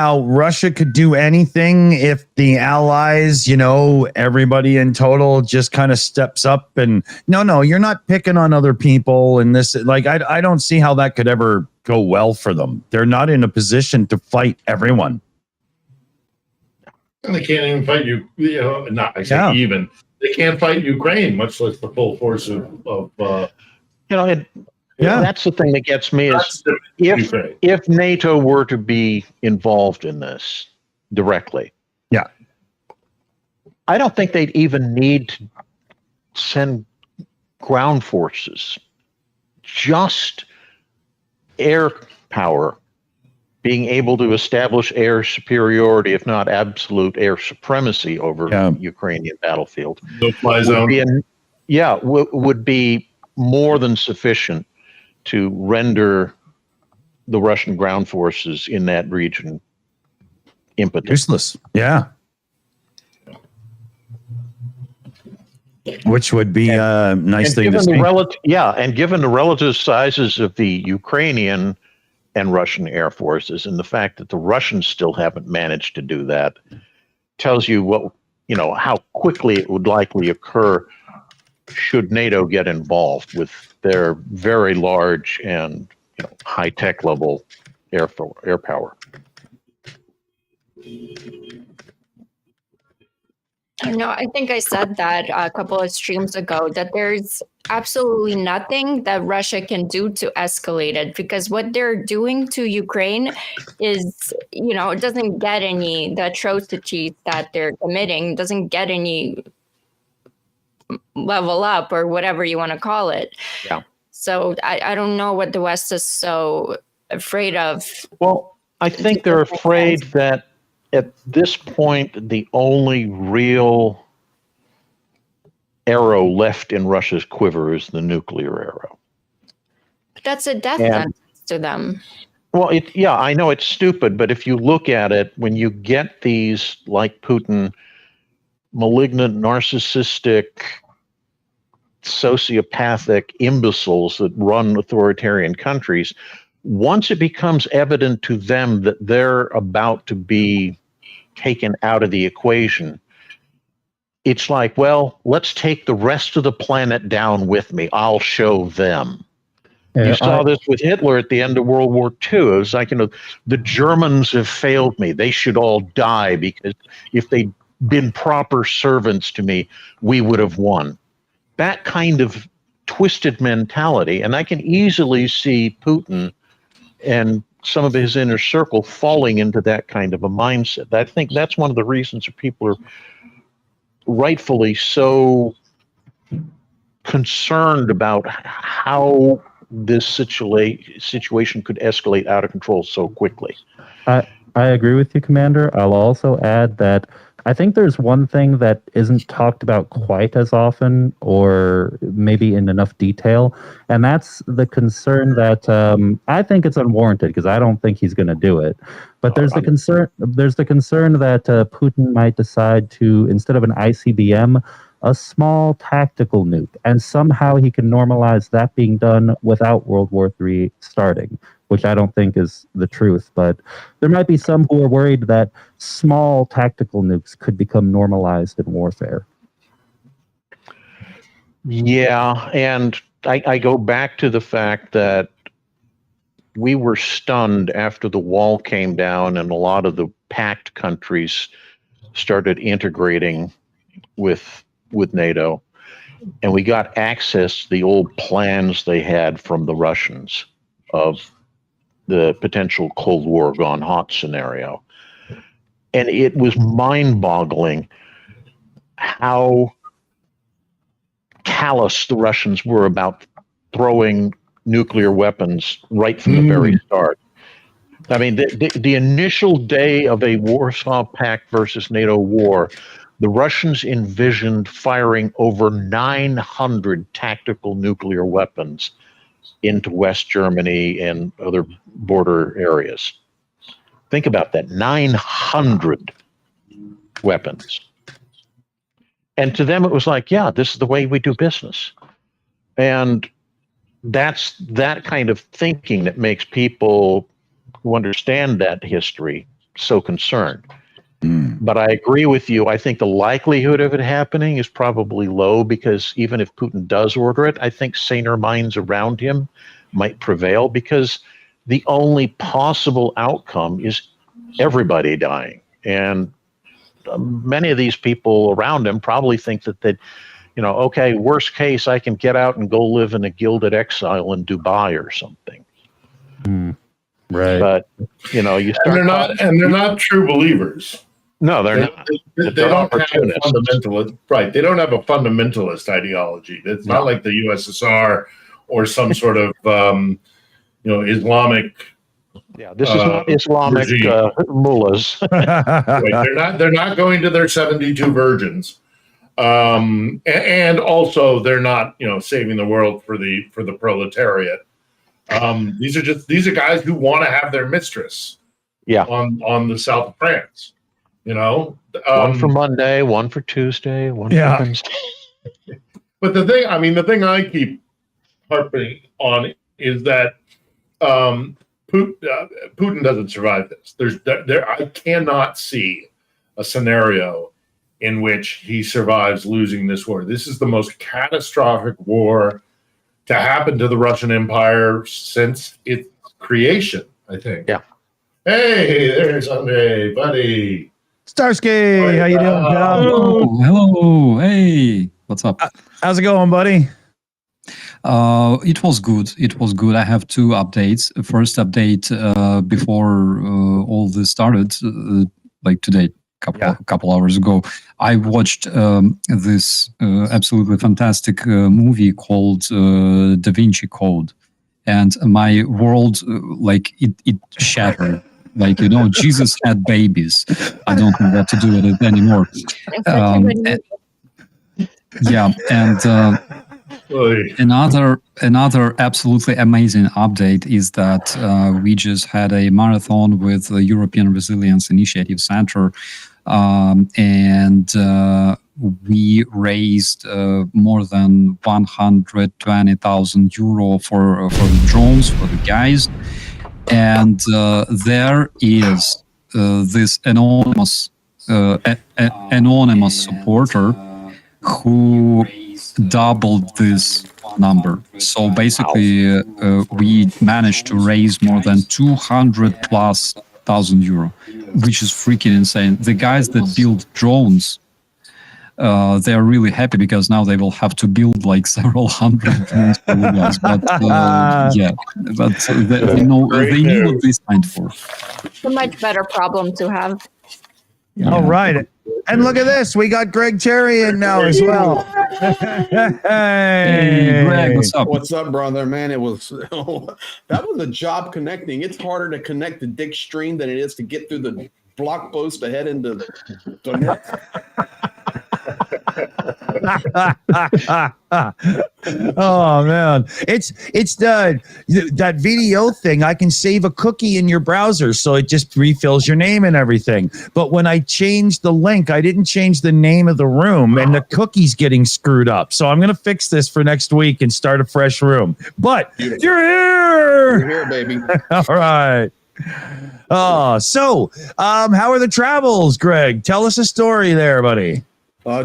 how Russia could do anything if the allies, everybody in total just kind of steps up and no, you're not picking on other people. And this, like, I don't see how that could ever go well for them. They're not in a position to fight everyone. And they can't even fight you. Even they can't fight Ukraine, much less the full force of That's the thing that gets me is if NATO were to be involved in this directly, I don't think they'd even need to send ground forces. Just air power, being able to establish air superiority, if not absolute air supremacy over Ukrainian battlefield, no-fly zone. Would be more than sufficient to render the Russian ground forces in that region impotent. Useless. Yeah. Which would be a nice thing to see. And given the relative sizes of the Ukrainian and Russian air forces, and the fact that the Russians still haven't managed to do that, tells you how quickly it would likely occur should NATO get involved with their very large and high-tech level air power. I think I said that a couple of streams ago, that there's absolutely nothing that Russia can do to escalate it, because what they're doing to Ukraine is, it doesn't get the atrocities that they're committing doesn't get any level up or whatever you want to call it. Yeah. So I don't know what the West is so afraid of. Well, I think they're afraid that at this point, the only real arrow left in Russia's quiver is the nuclear arrow. That's a death sentence to them. Well, I know it's stupid, but if you look at it, when you get these, like Putin, malignant, narcissistic, sociopathic imbeciles that run authoritarian countries, once it becomes evident to them that they're about to be taken out of the equation, it's like, well, let's take the rest of the planet down with me. I'll show them. You saw this with Hitler at the end of World War II. It was like, the Germans have failed me. They should all die, because if they'd been proper servants to me, we would have won. That kind of twisted mentality. And I can easily see Putin and some of his inner circle falling into that kind of a mindset. I think that's one of the reasons that people are rightfully so concerned about how this situation could escalate out of control so quickly. I agree with you, Commander. I'll also add that I think there's one thing that isn't talked about quite as often, or maybe in enough detail, and that's the concern that I think it's unwarranted, because I don't think he's going to do it. But there's the concern. There's the concern that Putin might decide to, instead of an ICBM, a small tactical nuke, and somehow he can normalize that being done without World War III starting, which I don't think is the truth. But there might be some who are worried that small tactical nukes could become normalized in warfare. Yeah, and I go back to the fact that we were stunned after the wall came down and a lot of the pact countries started integrating with NATO, and we got access to the old plans they had from the Russians of the potential Cold War gone hot scenario. And it was mind-boggling how callous the Russians were about throwing nuclear weapons right from the very start. I mean, the initial day of a Warsaw Pact versus NATO war, the Russians envisioned firing over 900 tactical nuclear weapons into West Germany and other border areas. Think about that, 900 weapons. And to them, it was like, yeah, this is the way we do business. And that's that kind of thinking that makes people who understand that history so concerned. But I agree with you. I think the likelihood of it happening is probably low, because even if Putin does order it, I think saner minds around him might prevail, because the only possible outcome is everybody dying. And many of these people around him probably think that okay, worst case, I can get out and go live in a gilded exile in Dubai or something. Right. But you start and they're not true believers. No, they're not. They don't have a fundamentalist, right? They don't have a fundamentalist ideology. It's not like the USSR or some sort of Islamic. Yeah, this is not Islamic mullahs. Right. They're not going to their 72 virgins, and also they're not saving the world for the proletariat. These are guys who want to have their mistress. Yeah. On the south of France. One for Monday, one for Tuesday, one for Wednesday. But the thing I keep harping on is that Putin doesn't survive this. I cannot see a scenario in which he survives losing this war. This is the most catastrophic war to happen to the Russian Empire since its creation, I think. Yeah. Hey, there's Andre, buddy. Starsky, how you doing, pal? Hello. Hey, what's up? How's it going, buddy? It was good. I have two updates. First update before all this started, like today, couple hours ago, I watched this absolutely fantastic movie called Da Vinci Code, and my world, it shattered. Jesus had babies. I don't know what to do with it anymore. Another absolutely amazing update is that we just had a marathon with the European Resilience Initiative Center, and we raised more than 120,000 euro for the drones, for the guys. And there is this anonymous supporter who doubled this number. So basically, we managed to raise more than 200,000 euro, which is freaking insane. The guys that build drones, they are really happy because now they will have to build like several hundred drones for you guys. But they knew what they signed for. It's a much better problem to have. Yeah. All right. And look at this. We got Greg Cherry in now as well. Hey, Greg, what's up? What's up, brother? Man, that was a job connecting. It's harder to connect the Dick stream than it is to get through the block post to head into the net. Oh man, it's that VDO thing. I can save a cookie in your browser, so it just refills your name and everything. But when I changed the link, I didn't change the name of the room, and the cookie's getting screwed up. So I'm gonna fix this for next week and start a fresh room. But Beautiful. You're here. You're here, baby. All right. So how are the travels, Greg? Tell us a story there, buddy.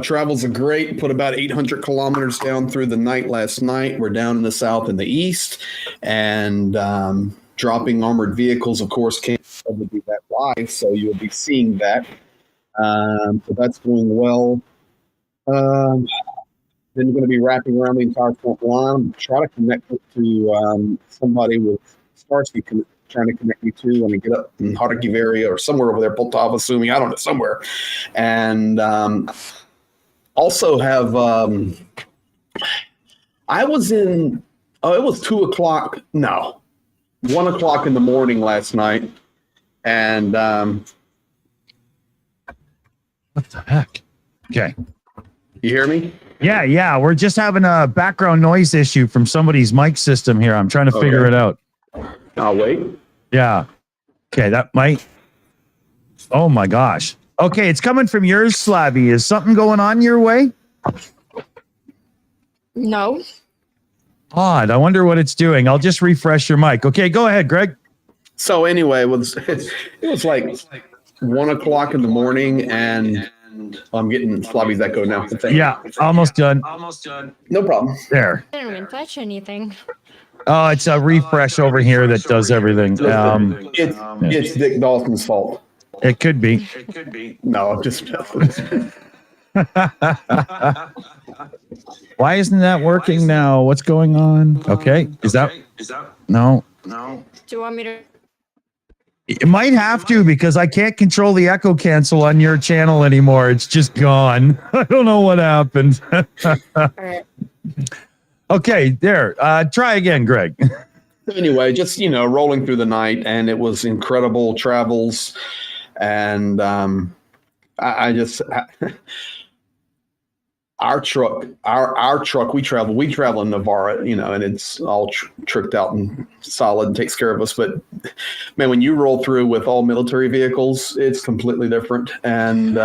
Travels are great. Put about 800 kilometers down through the night last night. We're down in the south and the east, and dropping armored vehicles, of course, can't probably do that live, so you'll be seeing that. So that's going well. Then we're going to be wrapping around the entire front line. Try to connect it to somebody with Starsky trying to connect me to when I get up in Kharkiv area or somewhere over there, Poltava, assuming, I don't know, somewhere. And also have, I was in, it was 1 o'clock in the morning last night. And what the heck? Okay. You hear me? Yeah. We're just having a background noise issue from somebody's mic system here. I'm trying to figure it out. I'll wait. Yeah. Okay, that might. Oh my gosh. Okay, it's coming from yours, Slavy. Is something going on your way? No. Odd. I wonder what it's doing. I'll just refresh your mic. Okay, go ahead, Greg. So anyway, it was like 1 o'clock in the morning, and I'm getting Slavi's echo now. Yeah, almost done. No problem. There. I didn't even touch anything. Oh, it's a refresh over here that does everything. It's Dick Dawson's fault. It could be. No, I'm just Why isn't that working now? What's going on? Okay. Is that? No. Do you want me to? It might have to, because I can't control the echo cancel on your channel anymore. It's just gone. I don't know what happened. All right. Okay, there. Try again, Greg. anyway, just rolling through the night, and it was incredible travels, and I just our truck, we travel in Navarra, and it's all tricked out and solid and takes care of us. But man, when you roll through with all military vehicles, it's completely different. And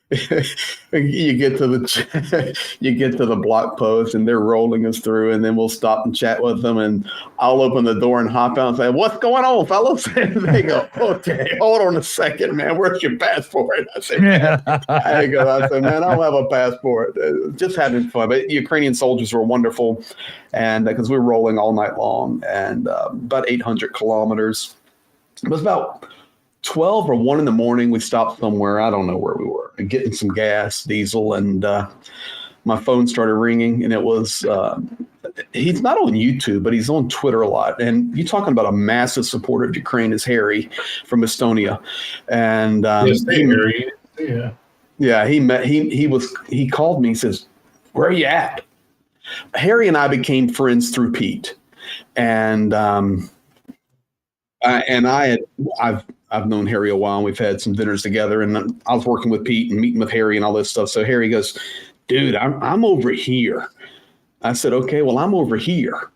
you get to the block post, and they're rolling us through, and then we'll stop and chat with them, and I'll open the door and hop out and say, "What's going on, fellas?" And they go, "Okay, hold on a second, man. Where's your passport?" I say, "Man, I said, man, I don't have a passport." Just having fun. But Ukrainian soldiers were wonderful, and because we were rolling all night long, and about 800 kilometers. It was about 12 or 1 in the morning. We stopped somewhere. I don't know where we were, and getting some gas, diesel, and my phone started ringing, and it was he's not on YouTube, but he's on Twitter a lot. And you're talking about a massive supporter of Ukraine is Harry from Estonia. And Harry. Yeah, he called me. He says, "Where are you at?" Harry and I became friends through Pete. And I've known Harry a while, and we've had some dinners together, and I was working with Pete and meeting with Harry and all this stuff. So Harry goes, "Dude, I'm over here." I said, "Okay, well, I'm over here."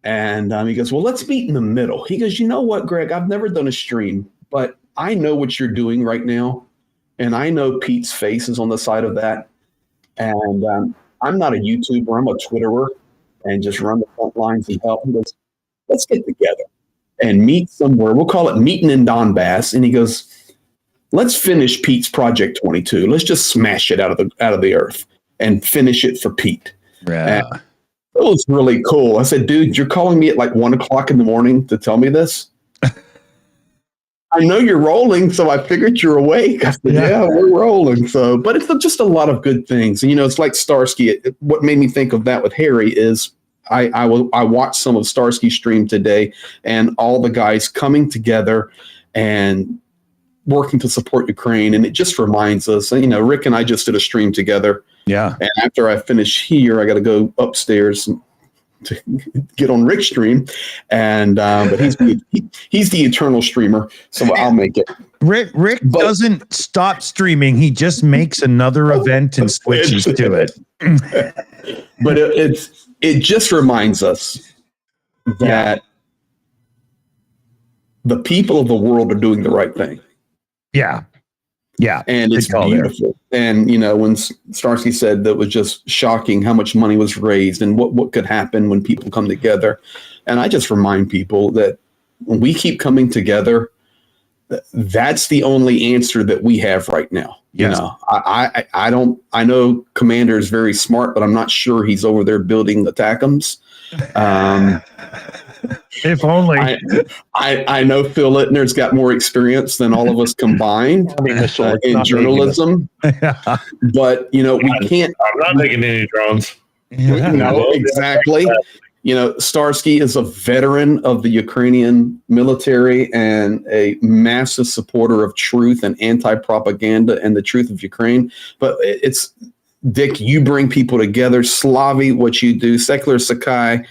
And he goes, "Well, let's meet in the middle." He goes, "You know what, Greg, I've never done a stream, but I know what you're doing right now. And I know Pete's face is on the side of that. And I'm not a YouTuber, I'm a Twitterer, and just run the front lines and help." He goes, "Let's get together and meet somewhere. We'll call it meeting in Donbass." And he goes, "Let's finish Pete's Project 22. Let's just smash it out of the earth and finish it for Pete." Yeah. And it was really cool. I said, "Dude, you're calling me at like 1 o'clock in the morning to tell me this?" "I know you're rolling, so I figured you're awake." I said, yeah, we're rolling. So, but it's just a lot of good things. And, it's like Starsky. What made me think of that with Harry is I watched some of Starsky's stream today, and all the guys coming together and working to support Ukraine. And it just reminds us, Rick and I just did a stream together. Yeah. And after I finish here, I got to go upstairs to get on Rick's stream. And but he's the eternal streamer, so I'll make it. Rick doesn't stop streaming. He just makes another event and switches to it. But it just reminds us that the people of the world are doing the right thing. Yeah. Yeah. And it's beautiful. And, when Starsky said that was just shocking how much money was raised and what could happen when people come together. And I just remind people that when we keep coming together, that's the only answer that we have right now. Yes. I know Commander is very smart, but I'm not sure he's over there building the TACMs. If only. I know Phil Littner's got more experience than all of us combined in journalism. But, we can't. I'm not making any drones. No, exactly. Starsky is a veteran of the Ukrainian military and a massive supporter of truth and anti-propaganda and the truth of Ukraine. But it's, Dick, you bring people together. Slavi, what you do. Secular Sakai.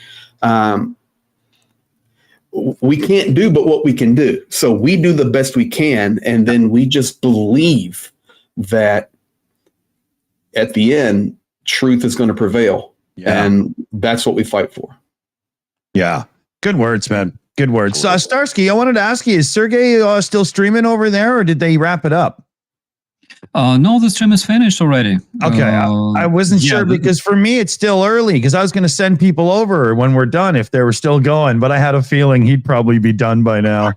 We can't do but what we can do. So we do the best we can, and then we just believe that at the end, truth is going to prevail. Yeah. And that's what we fight for. Yeah. Good words, man. Good words. Starsky, I wanted to ask you, is Sergey still streaming over there, or did they wrap it up? No, the stream is finished already. Okay. I wasn't sure because for me, it's still early because I was going to send people over when we're done if they were still going, but I had a feeling he'd probably be done by now.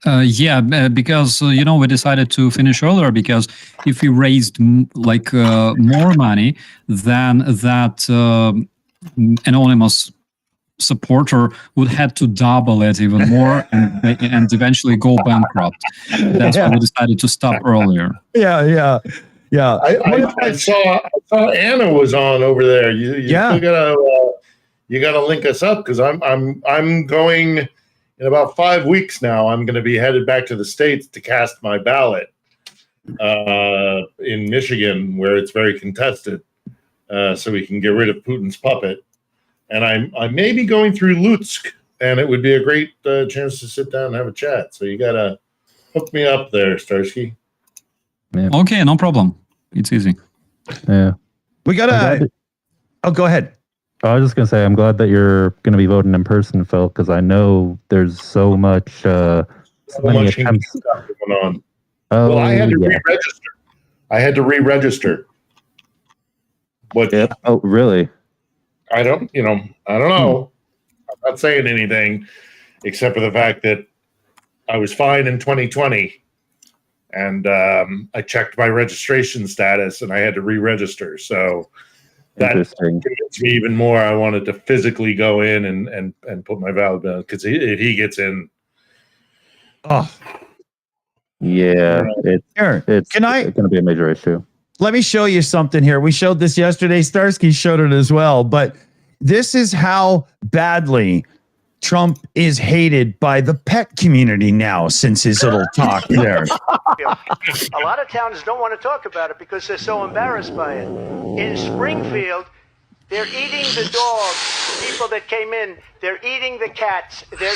Because we decided to finish earlier because if we raised more money, then that anonymous supporter would have to double it even more and eventually go bankrupt. That's why we decided to stop earlier. Yeah. I saw Anna was on over there. You still gotta link us up because I'm going in about 5 weeks now. I'm going to be headed back to the States to cast my ballot in Michigan, where it's very contested, so we can get rid of Putin's puppet. And I may be going through Lutsk, and it would be a great chance to sit down and have a chat. So you gotta hook me up there, Starsky. Yeah. Okay, no problem. It's easy. Yeah. We gotta. Oh, go ahead. I was just gonna say I'm glad that you're gonna be voting in person, Phil, because I know there's so much. So many attempts. Stuff going on. Oh, well, I had to re-register. I had to re-register. What? Yep. Oh, really? I don't know. I'm not saying anything except for the fact that I was fine in 2020 and I checked my registration status and I had to re-register. So that convinced me even more. I wanted to physically go in and put my ballot down because if he gets in. Oh. Yeah. It's going to be a major issue. Let me show you something here. We showed this yesterday. Starsky showed it as well. But this is how badly Trump is hated by the pet community now since his little talk there. A lot of towns don't want to talk about it because they're so embarrassed by it. In Springfield, they're eating the dogs, people that came in. They're eating the cats. They're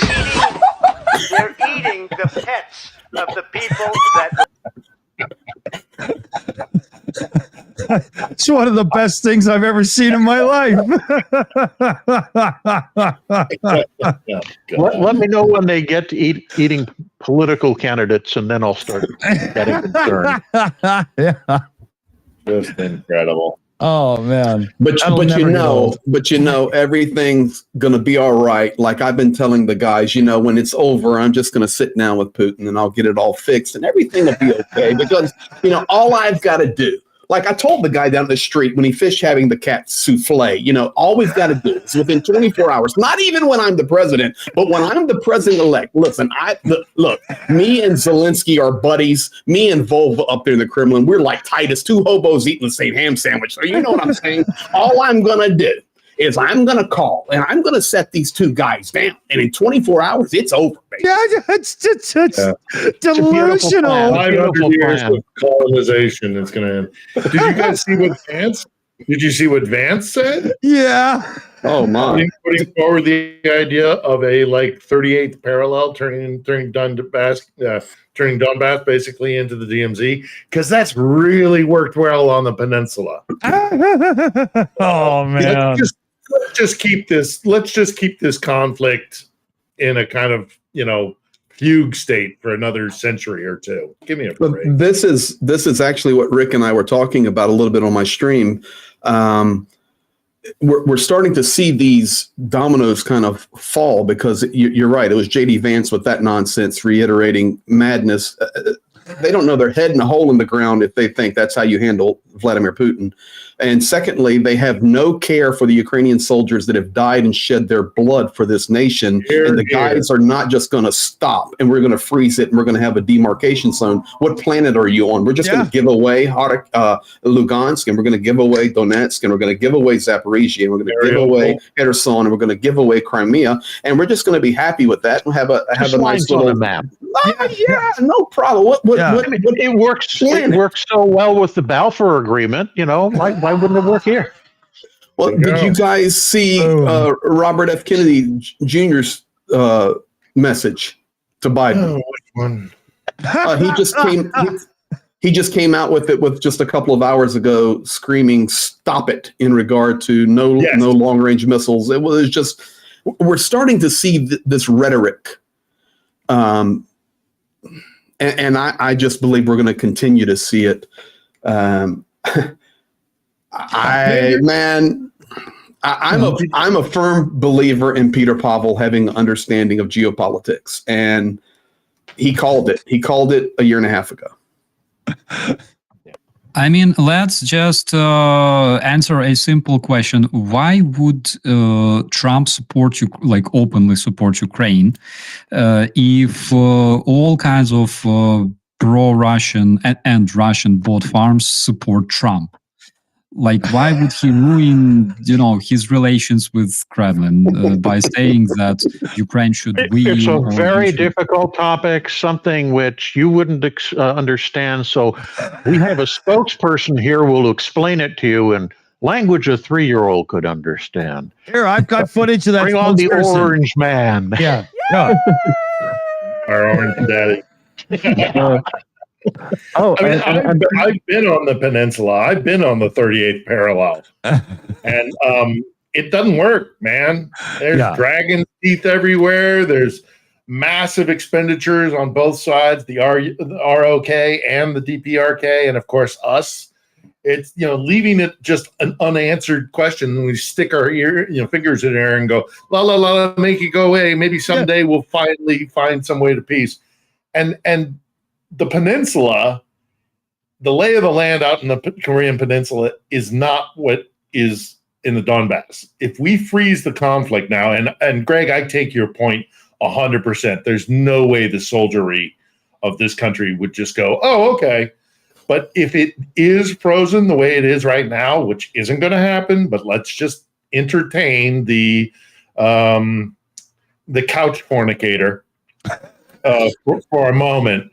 eating the pets of the people that... It's one of the best things I've ever seen in my life. Let me know when they get to eating political candidates, and then I'll start getting concerned. Yeah. Just incredible. Oh man. But you know, everything's gonna be all right. Like I've been telling the guys, when it's over, I'm just gonna sit down with Putin and I'll get it all fixed and everything will be okay. Because all I've got to do, like I told the guy down the street when he fished having the cat souffle, all we've got to do is within 24 hours, not even when I'm the president, but when I'm the president-elect. Listen, look, me and Zelensky are buddies. Me and Volva up there in the Kremlin, we're like Titus, two hobos eating the same ham sandwich. So you know what I'm saying? All I'm going to do is I'm going to call and I'm going to set these two guys down. And in 24 hours, it's over, baby. Yeah, it's delusional. 500 years of colonization is going to end. Did you guys see what Vance? Did you see what Vance said? Yeah. Oh my! Putting forward the idea of a 38th parallel, turning Donbass basically into the DMZ, because that's really worked well on the peninsula. Oh man! Let's just keep this conflict in a kind of fugue state for another century or two. Give me a break. But this is actually what Rick and I were talking about a little bit on my stream. We're starting to see these dominoes kind of fall because you're right. It was J.D. Vance with that nonsense reiterating madness. They don't know their head in a hole in the ground if they think that's how you handle Vladimir Putin. And secondly, they have no care for the Ukrainian soldiers that have died and shed their blood for this nation. And the guys are not just going to stop and we're going to freeze it and we're going to have a demarcation zone. What planet are you on? We're just going to give away Lugansk, and we're going to give away Donetsk, and we're going to give away Zaporizhia, and we're going to give away Kherson, and we're going to give away Crimea. And we're just going to be happy with that and have a nice little map. No problem. It works so well with the Balfour Agreement. Why wouldn't it work here? Well, did you guys see Robert F. Kennedy Jr.'s message to Biden? Which one? He just came out with it with just a couple of hours ago, screaming "Stop it!" in regard to no long range missiles. It was just we're starting to see this rhetoric. And I just believe we're going to continue to see it. I'm a firm believer in Peter Pavel having an understanding of geopolitics, and he called it. He called it a year and a half ago. I mean, let's just answer a simple question. Why would Trump support you, like openly support Ukraine, if all kinds of pro-Russian and Russian bot farms support Trump? Like, why would he ruin, his relations with Kremlin by saying that Ukraine should win? It's a or very should- difficult topic, something which you wouldn't understand. So we have a spokesperson here who will explain it to you in language a 3-year-old could understand. Here, I've got footage of that. Bring on the spokesperson. orange man. Yeah. No. Our orange daddy. Oh, I mean, and I've been on the peninsula. I've been on the 38th parallel, and it doesn't work, man. There's dragon teeth everywhere. There's massive expenditures on both sides, the ROK and the DPRK, and of course us. It's leaving it just an unanswered question, and we stick our fingers in there and go la la la, make it go away. Maybe someday we'll finally find some way to peace, and the peninsula, the lay of the land out in the Korean peninsula is not what is in the Donbass. If we freeze the conflict now, and Greg, I take your point 100%. There's no way the soldiery of this country would just go, oh, okay. But if it is frozen the way it is right now, which isn't going to happen, but let's just entertain the couch fornicator for a moment.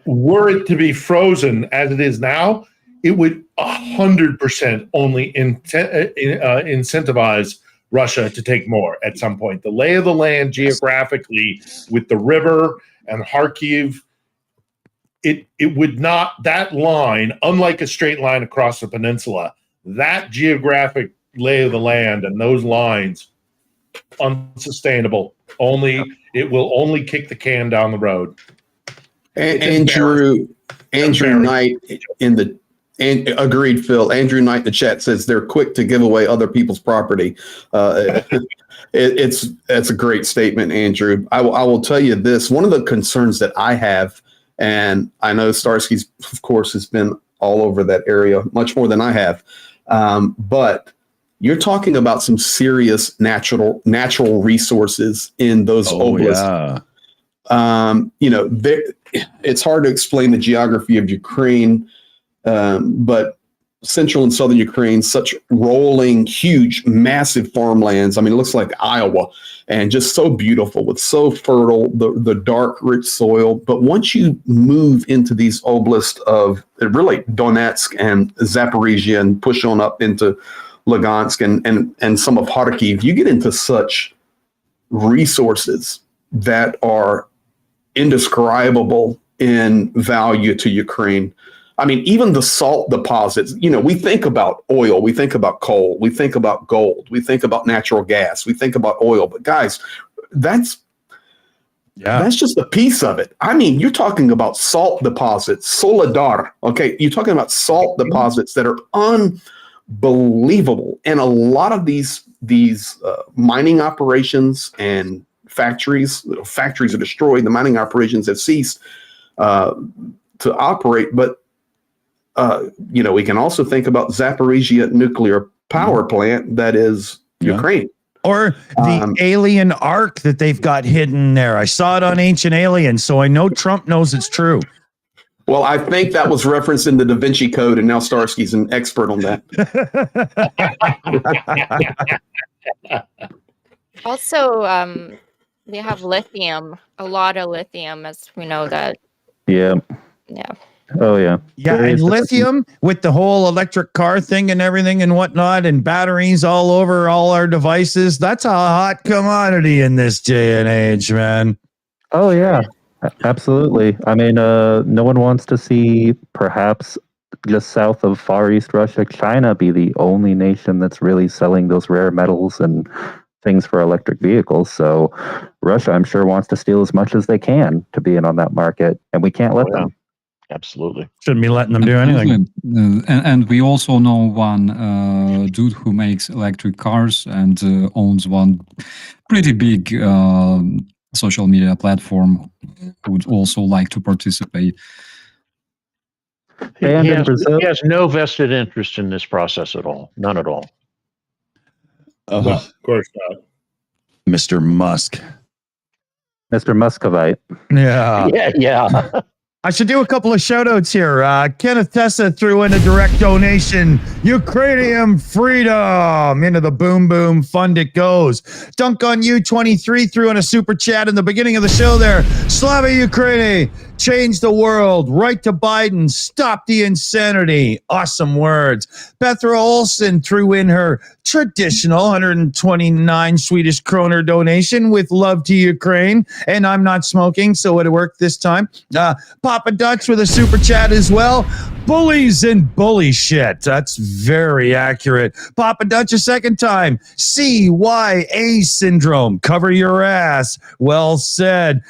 Were it to be frozen as it is now, it would 100% only incentivize Russia to take more at some point. The lay of the land geographically with the river and Kharkiv, it would not, that line, unlike a straight line across the peninsula, that geographic lay of the land and those lines, unsustainable. It will only kick the can down the road. Andrew Knight agreed, Phil. Andrew Knight in the chat says they're quick to give away other people's property. It's a great statement, Andrew. I will tell you this. One of the concerns that I have, and I know Starsky's, of course, has been all over that area much more than I have, but you're talking about some serious natural resources in those oblasts. It's hard to explain the geography of Ukraine, but central and southern Ukraine, such rolling, huge, massive farmlands. I mean, it looks like Iowa, and just so beautiful with so fertile, the dark, rich soil. But once you move into these oblasts of really Donetsk and Zaporizhia and push on up into Lugansk and some of Kharkiv, you get into such resources that are indescribable in value to Ukraine. I mean, even the salt deposits, we think about oil, we think about coal, we think about gold, we think about natural gas, we think about oil, but guys, that's just a piece of it. I mean, you're talking about salt deposits, Solidar, okay? You're talking about salt deposits that are unbelievable. And a lot of these mining operations and factories are destroyed. The mining operations have ceased to operate, but we can also think about Zaporizhia nuclear power plant that is Ukraine. Or the alien ark that they've got hidden there. I saw it on Ancient Aliens, so I know Trump knows it's true. Well, I think that was referenced in the Da Vinci Code, and now Starsky's an expert on that. Also, they have lithium, a lot of lithium, as we know that. Yeah. Yeah. Oh, yeah. Yeah, and lithium with the whole electric car thing and everything and whatnot, and batteries all over all our devices. That's a hot commodity in this day and age, man. Oh, yeah. Absolutely. I mean, no one wants to see perhaps just south of Far East Russia, China be the only nation that's really selling those rare metals and things for electric vehicles. So Russia, I'm sure, wants to steal as much as they can to be in on that market, and we can't let them. Absolutely. Shouldn't be letting them do anything. And we also know one dude who makes electric cars and owns one pretty big social media platform would also like to participate. He, And he in has, Brazil, he has no vested interest in this process at all. None at all. No, of course not. Mr. Musk. Mr. Muscovite. Yeah. Yeah. I should do a couple of shout outs here. Kenneth Tessa threw in a direct donation. Ukrainian freedom. Into the boom boom fund it goes. Dunk on You 23 threw in a super chat in the beginning of the show there. Slava Ukraini. Change the world. Right to Biden. Stop the insanity. Awesome words. Petra Olsen threw in her traditional 129 Swedish kroner donation with love to Ukraine. And I'm not smoking, so it worked this time. Papa Dutch with a super chat as well. Bullies and bully shit. That's very accurate. Papa Dutch a second time. CYA syndrome. Cover your ass. Well said.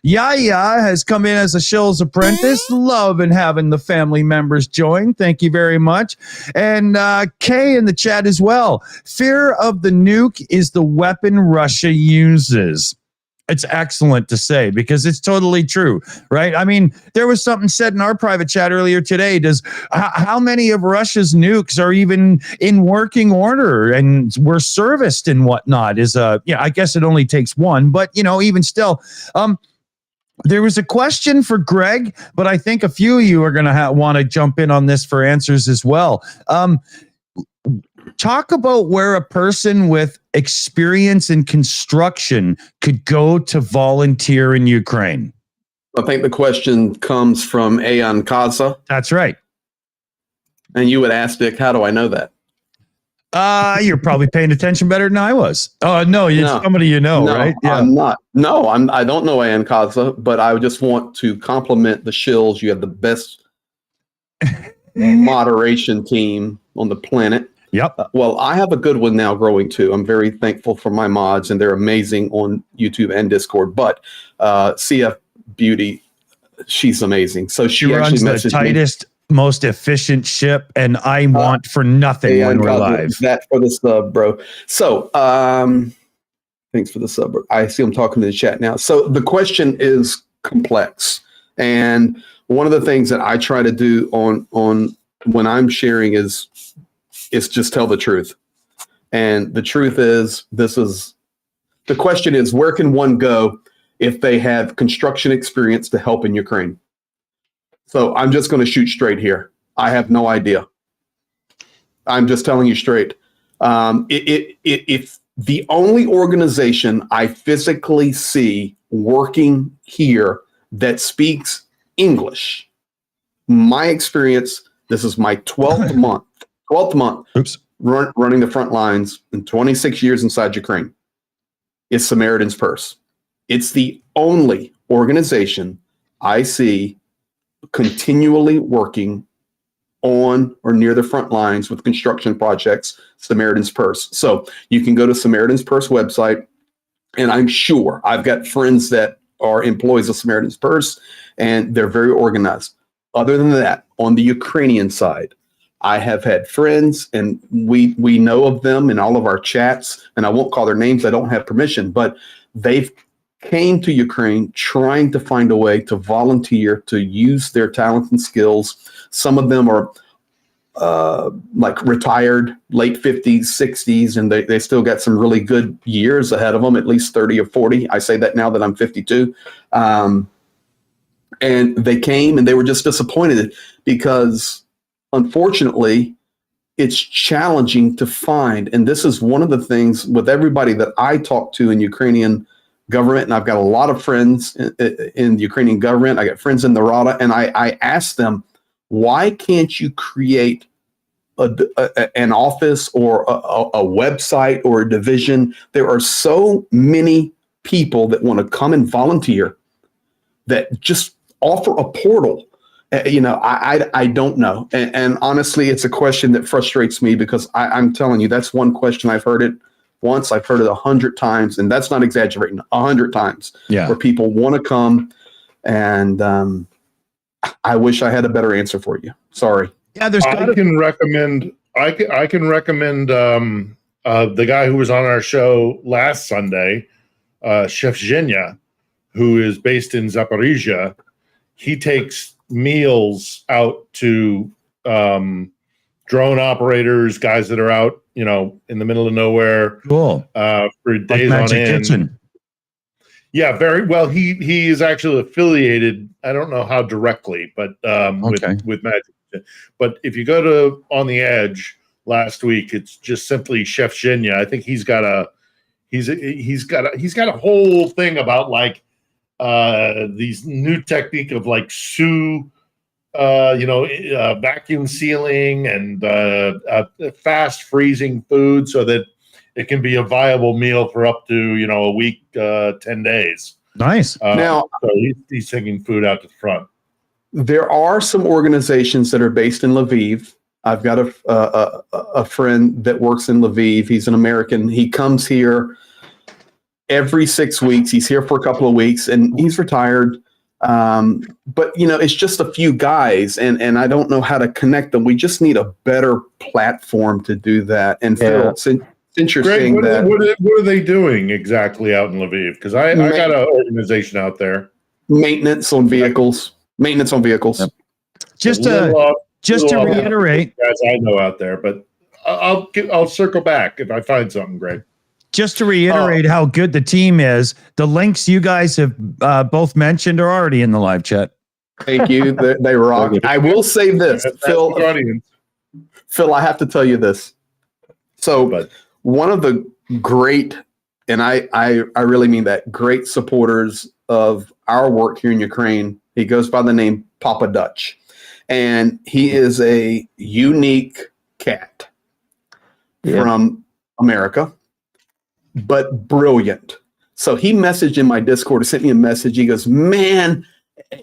Yaya has come in as a Shills apprentice. Love and having the family members join. Thank you very much. And Kay in the chat as well. Fear of the nuke is the weapon Russia uses. It's excellent to say because it's totally true, right? I mean, there was something said in our private chat earlier today. How many of Russia's nukes are even in working order and were serviced and whatnot? I guess it only takes one, but even still, there was a question for Greg, but I think a few of you are going to want to jump in on this for answers as well. Talk about where a person with experience in construction could go to volunteer in Ukraine. I think the question comes from Ayan Kaza. That's right. And you would ask, Dick, how do I know that? You're probably paying attention better than I was. Oh, no, you're somebody right? Yeah. I'm not. No, I don't know Ayan Kaza, but I just want to compliment the Shills. You have the best moderation team on the planet. Yep. Well, I have a good one now growing too. I'm very thankful for my mods, and they're amazing on YouTube and Discord. But CF Beauty, she's amazing. So she runs actually the tightest, most efficient ship, and I want for nothing when we're live. That for the sub, bro. So thanks for the sub. I see I'm talking to the chat now. So the question is complex, and one of the things that I try to do on when I'm sharing is just tell the truth. And the truth is, the question is, where can one go if they have construction experience to help in Ukraine? So I'm just going to shoot straight here. I have no idea. I'm just telling you straight. If the only organization I physically see working here that speaks English, my experience, this is my 12th month. 12th month running the front lines in 26 years inside Ukraine is Samaritan's Purse. It's the only organization I see continually working on or near the front lines with construction projects, Samaritan's Purse. So you can go to Samaritan's Purse website, and I'm sure I've got friends that are employees of Samaritan's Purse, and they're very organized. Other than that, on the Ukrainian side, I have had friends, and we know of them in all of our chats, and I won't call their names. I don't have permission, but they've came to Ukraine trying to find a way to volunteer, to use their talents and skills. Some of them are like retired, late 50s, 60s, and they still got some really good years ahead of them, at least 30 or 40. I say that now that I'm 52. And they came, and they were just disappointed because unfortunately, it's challenging to find. And this is one of the things with everybody that I talk to in Ukrainian government. And I've got a lot of friends in the Ukrainian government. I got friends in the Rada. And I ask them, why can't you create an office or a website or a division? There are so many people that want to come and volunteer that just offer a portal. I don't know. And honestly, it's a question that frustrates me because I'm telling you, that's one question. I've heard it once. I've heard it 100 times. And that's not exaggerating, 100 times. Yeah. Where people want to come. And I wish I had a better answer for you. Sorry. Yeah, I can recommend the guy who was on our show last Sunday, Chef Zhenya, who is based in Zaporizhia, he takes meals out to drone operators, guys that are out, in the middle of nowhere, Cool. for days on Magic end. Kitchen. Yeah, very well. He is actually affiliated. I don't know how directly, but with Magic. But if you go to On the Edge last week, it's just simply Chef Zhenya. I think he's got a whole thing about like these new technique of like vacuum sealing and fast freezing food so that it can be a viable meal for up to a week, 10 days. Nice. Now, so he's taking food out to the front. There are some organizations that are based in Lviv. I've got a friend that works in Lviv. He's an American. He comes here every 6 weeks. He's here for a couple of weeks, and he's retired. But it's just a few guys, and I don't know how to connect them. We just need a better platform to do that. And Phil, since you're Greg, saying that, what are they doing exactly out in Lviv? Because I got an organization out there. Maintenance on vehicles. Yep. Just to reiterate, guys I know out there, but I'll circle back if I find something, Greg. Just to reiterate how good the team is, the links you guys have both mentioned are already in the live chat. Thank you. They rock. I will say this, Phil. Phil, I have to tell you this. So one of the great, and I really mean that, great supporters of our work here in Ukraine, he goes by the name Papa Dutch. And he is a unique cat from America, but brilliant. So he messaged in my Discord, sent me a message. He goes, man,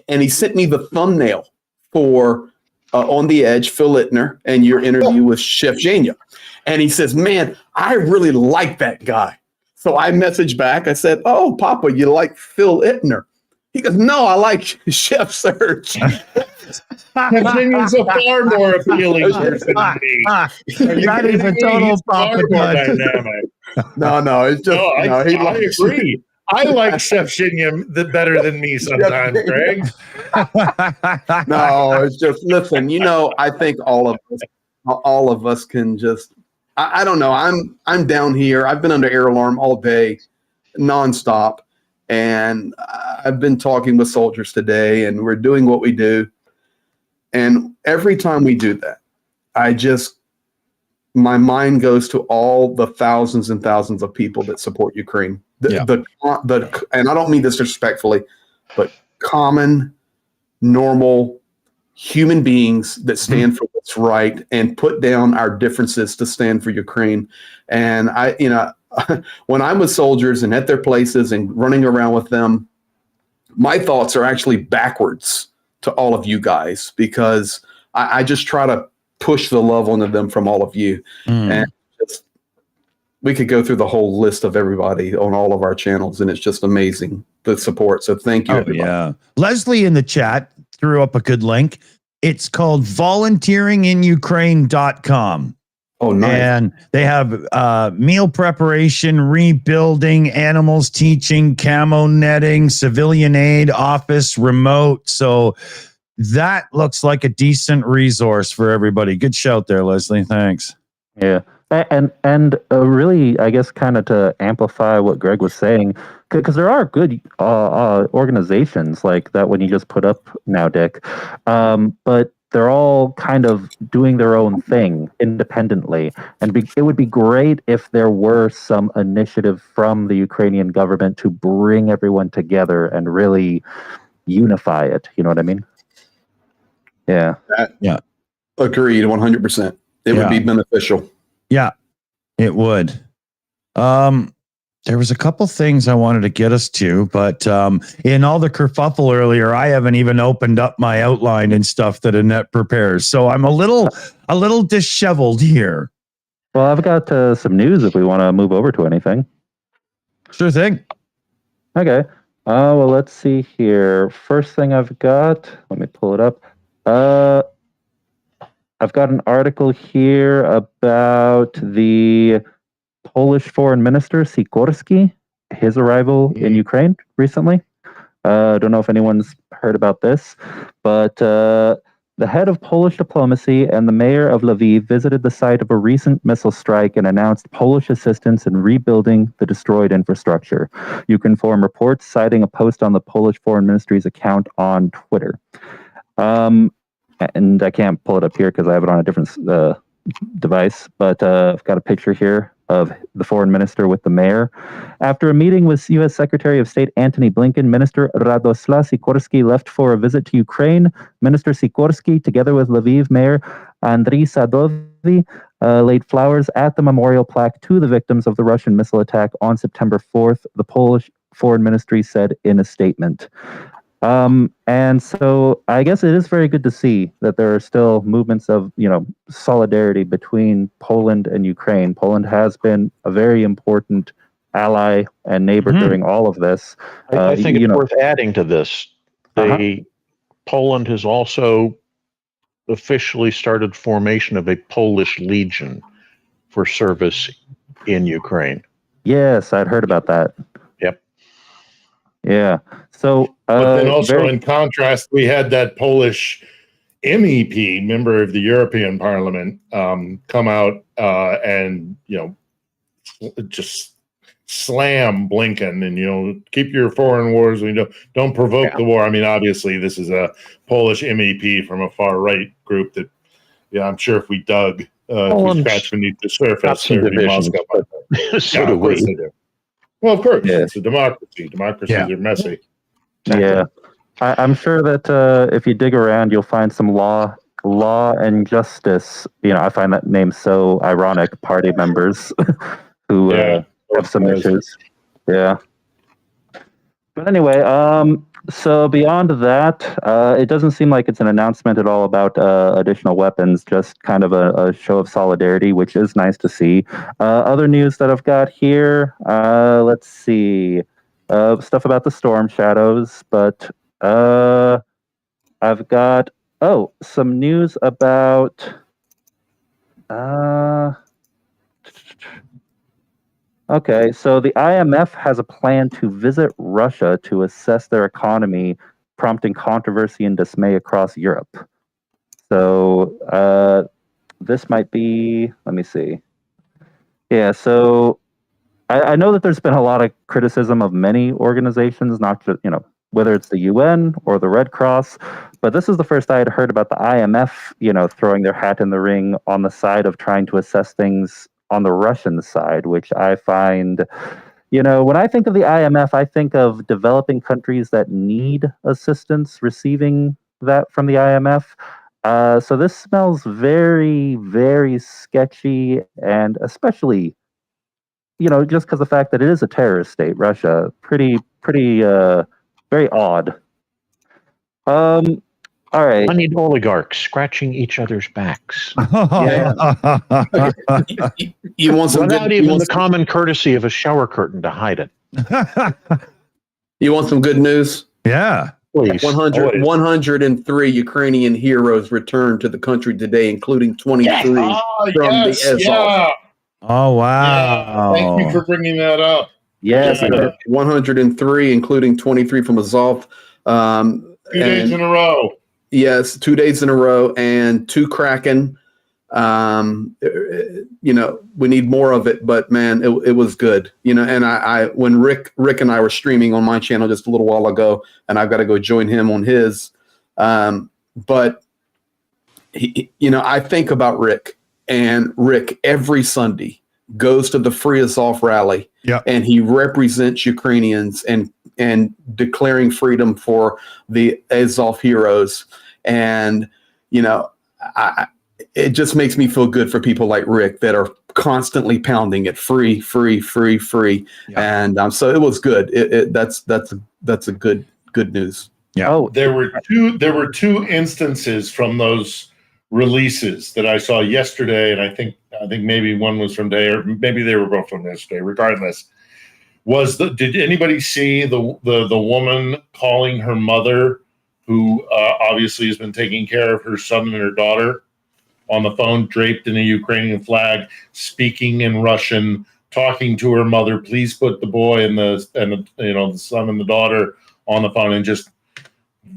and he sent me the thumbnail for On the Edge, Phil Ittner, and your interview with Chef Zhenya. And he says, man, I really like that guy. So I messaged back. I said, oh, Papa, you like Phil Ittner? He goes, no, I like Chef Serge. Zhenya's a far more appealing person than me. That is a total Papa Dutch. No, it's just I agree. I like Chef Zhenya better than me sometimes, Greg. No, it's just listen. I think all of us can just. I don't know. I'm down here. I've been under air alarm all day, nonstop, and I've been talking with soldiers today, and we're doing what we do. And every time we do that, my mind goes to all the thousands and thousands of people that support Ukraine. And I don't mean this disrespectfully, but common, normal human beings that stand for what's right and put down our differences to stand for Ukraine. And when I'm with soldiers and at their places and running around with them, my thoughts are actually backwards to all of you guys, because I just try to push the love onto them from all of you. And we could go through the whole list of everybody on all of our channels, and it's just amazing, the support. So thank you. Yeah. Leslie in the chat threw up a good link. It's called volunteeringinukraine.com. Oh, nice. And they have meal preparation, rebuilding, animals teaching, camo netting, civilian aid, office, remote. So that looks like a decent resource for everybody. Good shout there, Leslie. Thanks. Yeah. And really, I guess, kind of to amplify what Greg was saying, because there are good organizations like that one you just put up now, Dick. But they're all kind of doing their own thing independently. And it would be great if there were some initiative from the Ukrainian government to bring everyone together and really unify it. You know what I mean? Yeah. Agreed, 100%. It would be beneficial. Yeah, it would. There was a couple things I wanted to get us to, but in all the kerfuffle earlier, I haven't even opened up my outline and stuff that Annette prepares. So I'm a little disheveled here. Well, I've got some news if we want to move over to anything. Sure thing. Okay. Well, let's see here. First thing I've got, let me pull it up. I've got an article here about the Polish Foreign Minister Sikorski. his arrival in Ukraine recently. Don't know if anyone's heard about this, but the head of Polish diplomacy and the mayor of Lviv visited the site of a recent missile strike and announced Polish assistance in rebuilding the destroyed infrastructure. Ukrinform reports, citing a post on the Polish Foreign Ministry's account on Twitter. And I can't pull it up here because I have it on a different device, but I've got a picture here of the foreign minister with the mayor. After a meeting with U.S. Secretary of State Antony Blinken, Minister Radoslaw Sikorski left for a visit to Ukraine. Minister Sikorski, together with Lviv Mayor Andriy Sadowy, laid flowers at the memorial plaque to the victims of the Russian missile attack on September 4th, the Polish Foreign Ministry said in a statement. And so I guess it is very good to see that there are still movements of, solidarity between Poland and Ukraine. Poland has been a very important ally and neighbor during all of this. I think it's worth adding to this. Poland has also officially started formation of a Polish Legion for service in Ukraine. Yes, I'd heard about that. Yep. Yeah. So, but then also in contrast, we had that Polish MEP, member of the European Parliament, come out and just slam Blinken and keep your foreign wars. Don't provoke the war. I mean, obviously, this is a Polish MEP from a far right group that, I'm sure if we dug, if we scratched beneath the surface, there'd be Moscow. So do we. They do. Well, of course, it's a democracy. Democracies are messy. Yeah, I'm sure that if you dig around, you'll find some law and justice. I find that name so ironic. Party members who have some issues. Yeah. But anyway, so beyond that, it doesn't seem like it's an announcement at all about additional weapons, just kind of a show of solidarity, which is nice to see. Other news that I've got here, let's see. Stuff about the storm shadows, but I've got some news about okay, so the IMF has a plan to visit Russia to assess their economy, prompting controversy and dismay across Europe. So this might be, let me see. Yeah, so I know that there's been a lot of criticism of many organizations, not just, whether it's the UN or the Red Cross, but this is the first I had heard about the IMF, throwing their hat in the ring on the side of trying to assess things on the Russian side, which I find, when I think of the IMF, I think of developing countries that need assistance receiving that from the IMF. So this smells very, very sketchy, and especially just because the fact that it is a terrorist state, Russia, pretty, very odd. All right. Moneyed oligarchs scratching each other's backs. You want some without even the common courtesy of a shower curtain to hide it. You want some good news? Yeah. Please. 103 Ukrainian heroes returned to the country today, including 23 from the Azov. Oh, wow. Yeah, thank you for bringing that up. Yes, 103, including 23 from Azov. 2 days in a row. Yes, 2 days in a row, and 2 Kraken. We need more of it, but man, it was good. And I when Rick and I were streaming on my channel just a little while ago, and I've got to go join him on his. But he, I think about Rick, and Rick every Sunday goes to the Free Azov rally, and he represents Ukrainians and declaring freedom for the Azov heroes. And, it just makes me feel good for people like Rick that are constantly pounding it free. Yeah. And so it was good. That's a good news. Yeah. Oh, there were two instances from those releases that I saw yesterday, and I think maybe one was from today, or maybe they were both from yesterday. Regardless, did anybody see the woman calling her mother, who obviously has been taking care of her son and her daughter, on the phone, draped in a Ukrainian flag, speaking in Russian, talking to her mother, please put the boy and the son and the daughter on the phone, and just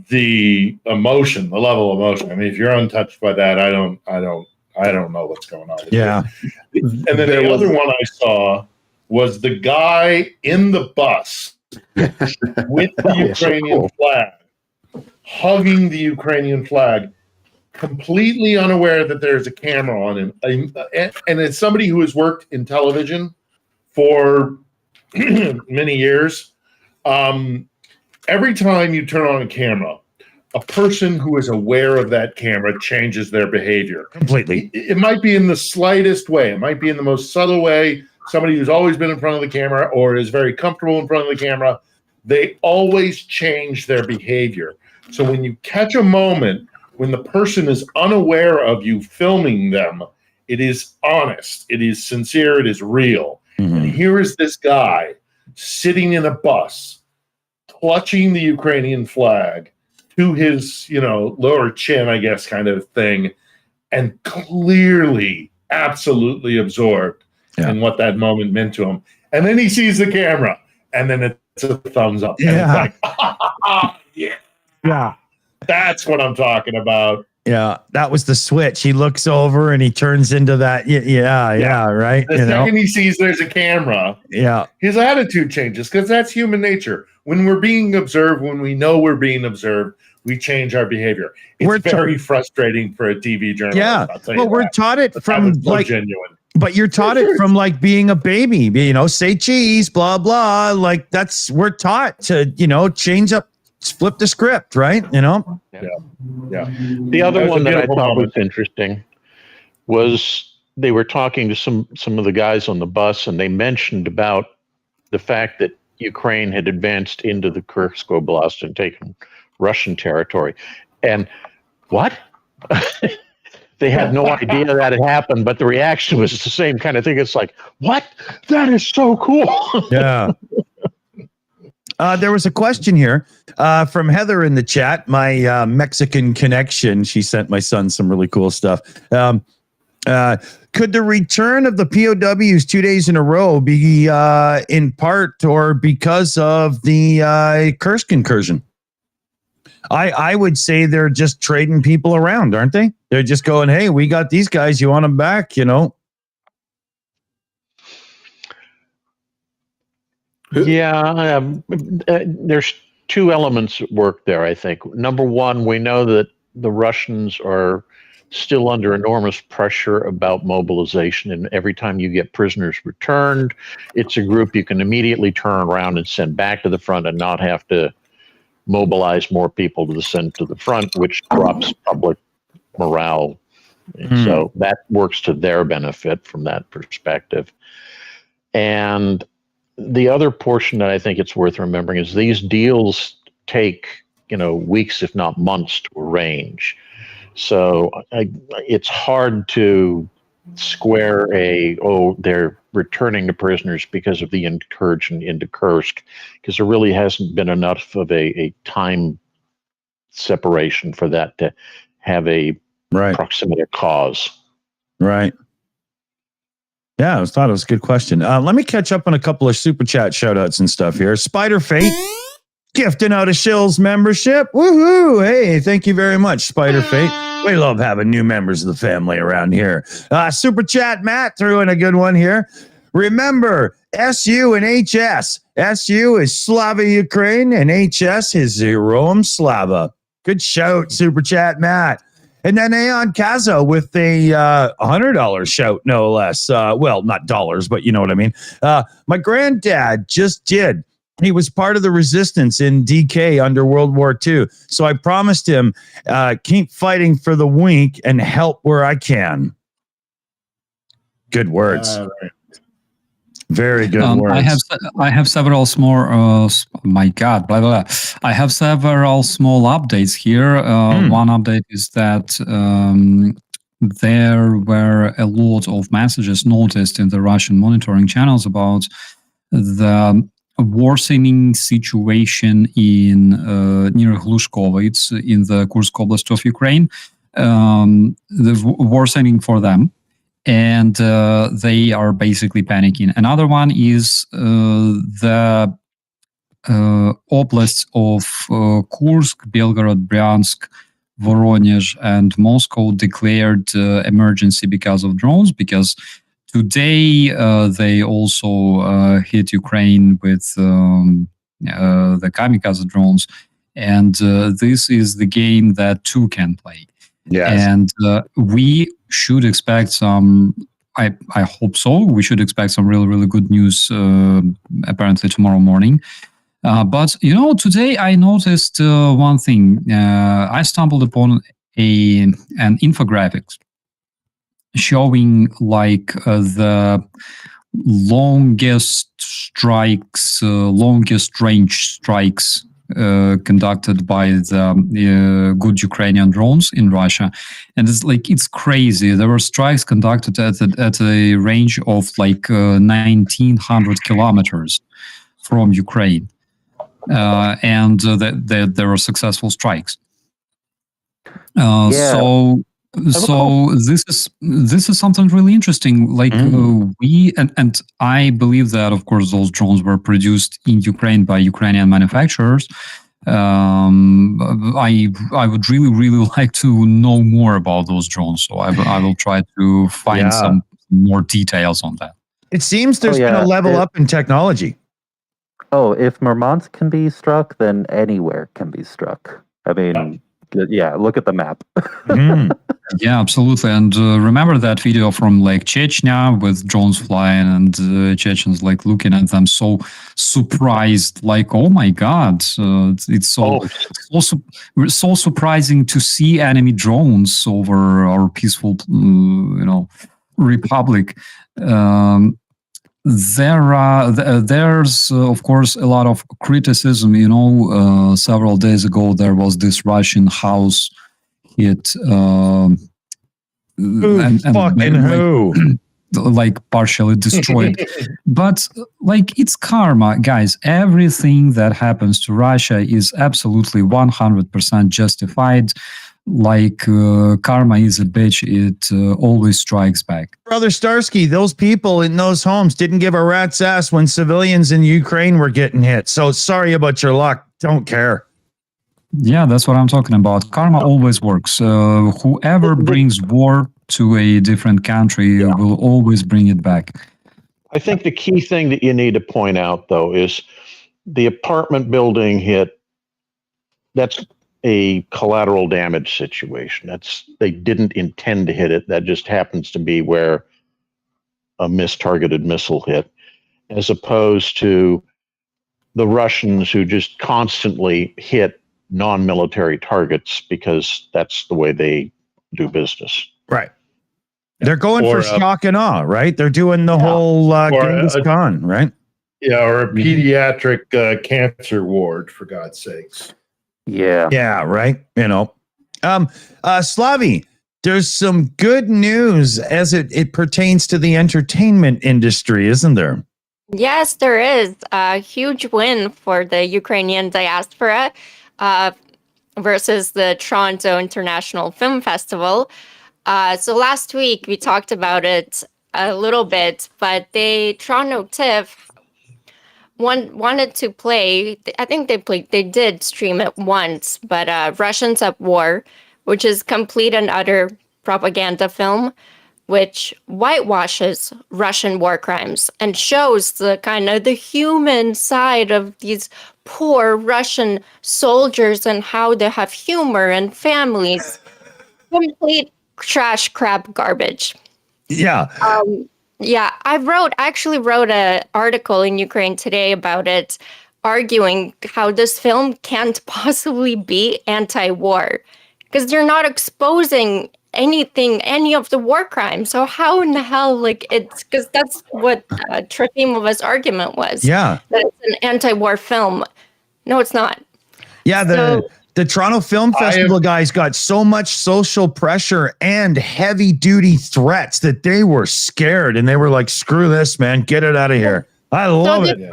the emotion, the level of emotion. I mean, if you're untouched by that, I don't know what's going on. Yeah. And then the other one I saw was the guy in the bus with the Ukrainian flag, hugging the Ukrainian flag, completely unaware that there's a camera on him. And it's somebody who has worked in television for many years. Every time you turn on a camera, a person who is aware of that camera changes their behavior Completely. It might be in the slightest way. It might be in the most subtle way. Somebody who's always been in front of the camera or is very comfortable in front of the camera, they always change their behavior. So when you catch a moment when the person is unaware of you filming them, it is honest, it is sincere, it is real. Mm-hmm. And here is this guy sitting in a bus, clutching the Ukrainian flag to his, lower chin, I guess, kind of thing, and clearly, absolutely absorbed in what that moment meant to him. And then he sees the camera, and then it's a thumbs up. And it's like, yeah. That's what I'm talking about. Yeah, that was the switch. He looks over and he turns into that. Yeah, right. The second he sees there's a camera, his attitude changes, because that's human nature. When we're being observed, when we know we're being observed, we change our behavior. It's very frustrating for a TV journalist. Yeah, well, we're taught it from like genuine. But you're taught it from like being a baby. Say cheese, blah blah. Like we're taught to change up. Flip the script, right? Yeah. The other one that I thought was interesting was they were talking to some of the guys on the bus, and they mentioned about the fact that Ukraine had advanced into the Kursk Oblast and taken Russian territory. And what? They had no idea that had happened, but the reaction was the same kind of thing. It's like, what? That is so cool. Yeah. There was a question here from Heather in the chat, my Mexican connection. She sent my son some really cool stuff. Could the return of the POWs 2 days in a row be in part or because of the Kursk incursion? I would say they're just trading people around, aren't they? They're just going, hey, we got these guys. You want them back, Yeah, there's two elements at work there, I think. Number one, we know that the Russians are still under enormous pressure about mobilization, and every time you get prisoners returned, it's a group you can immediately turn around and send back to the front and not have to mobilize more people to send to the front, which drops public morale. So that works to their benefit from that perspective. And the other portion that I think it's worth remembering is these deals take, weeks, if not months, to arrange. So it's hard to square they're returning the prisoners because of the incursion into Kursk, because there really hasn't been enough of a time separation for that to have a proximity cause. Right. Yeah, I thought it was a good question. Let me catch up on a couple of super chat shout outs and stuff here. Spider Fate gifting out a Shills membership. Woohoo! Hey, thank you very much, Spider Fate. We love having new members of the family around here. Super chat Matt threw in a good one here. Remember, SU and HS. SU is Slava Ukraine and HS is Heroem Slava. Good shout, super chat Matt. And then Aeon Kazo with a $100 shout, no less. Well, not dollars, but you know what I mean. My granddad just did. He was part of the resistance in DK under World War II. So I promised him, keep fighting for the wink and help where I can. Good words. Very good words. I have several small. My God, blah blah. I have several small updates here. One update is that there were a lot of messages noticed in the Russian monitoring channels about the worsening situation in near Hlushkovo. It's in the Kursk Oblast of Ukraine. The worsening for them. and they are basically panicking. Another one is the oblasts of Kursk, Belgorod, Bryansk, Voronezh, and Moscow declared emergency because of drones, because today they also hit Ukraine with the kamikaze drones, and this is the game that two can play. Yes. And we should expect some, I hope so, we should expect some really, really good news apparently tomorrow morning. But, today I noticed one thing. I stumbled upon an infographics showing like the longest range strikes conducted by the good Ukrainian drones in Russia. And it's crazy. There were strikes conducted at a range of like 1,900 kilometers from Ukraine. And there were successful strikes. So this is something really interesting. Like we and I believe that, of course, those drones were produced in Ukraine by Ukrainian manufacturers. I would really like to know more about those drones. So I will try to find some more details on that. It seems there's been a level up in technology. Oh, if Murmansk can be struck, then anywhere can be struck. I mean, yeah, look at the map. Yeah, absolutely. And remember that video from like Chechnya with drones flying and Chechens like looking at them so surprised, like, oh my God, it's so surprising to see enemy drones over our peaceful, republic. There's of course a lot of criticism. Several days ago there was this Russian house hit, like partially destroyed. But like, it's karma, guys. Everything that happens to Russia is absolutely 100% justified. Like karma is a bitch, it always strikes back. Brother Starsky, those people in those homes didn't give a rat's ass when civilians in Ukraine were getting hit. So sorry about your luck. Don't care. Yeah, that's what I'm talking about. Karma always works. Whoever brings war to a different country will always bring it back. I think the key thing that you need to point out, though, is the apartment building hit. That's a collateral damage situation. They didn't intend to hit it. That just happens to be where a mistargeted missile hit, as opposed to the Russians who just constantly hit non-military targets because that's the way they do business. Right. They're going for shock and awe, right? They're doing the whole Genghis Khan, right? Yeah, or a pediatric cancer ward, for God's sakes. Yeah, right. Slavi, there's some good news as it pertains to the entertainment industry, isn't there? Yes, there is a huge win for the Ukrainian diaspora versus the Toronto International Film Festival. So last week we talked about it a little bit, but Toronto TIFF wanted to play. I think they did stream it once, but Russians at War, which is complete and utter propaganda film, which whitewashes Russian war crimes and shows the kind of the human side of these poor Russian soldiers and how they have humor and families. Complete trash, crap, garbage. Yeah. Yeah, I actually wrote an article in Ukraine Today about it, arguing how this film can't possibly be anti-war because they're not exposing any of the war crimes. So how in the hell, it's because that's what Trofimova's argument was. Yeah. That it's an anti-war film. No, it's not. Yeah, the Toronto Film Festival guys got so much social pressure and heavy duty threats that they were scared and they were like, screw this, man, get it out of here. I love it.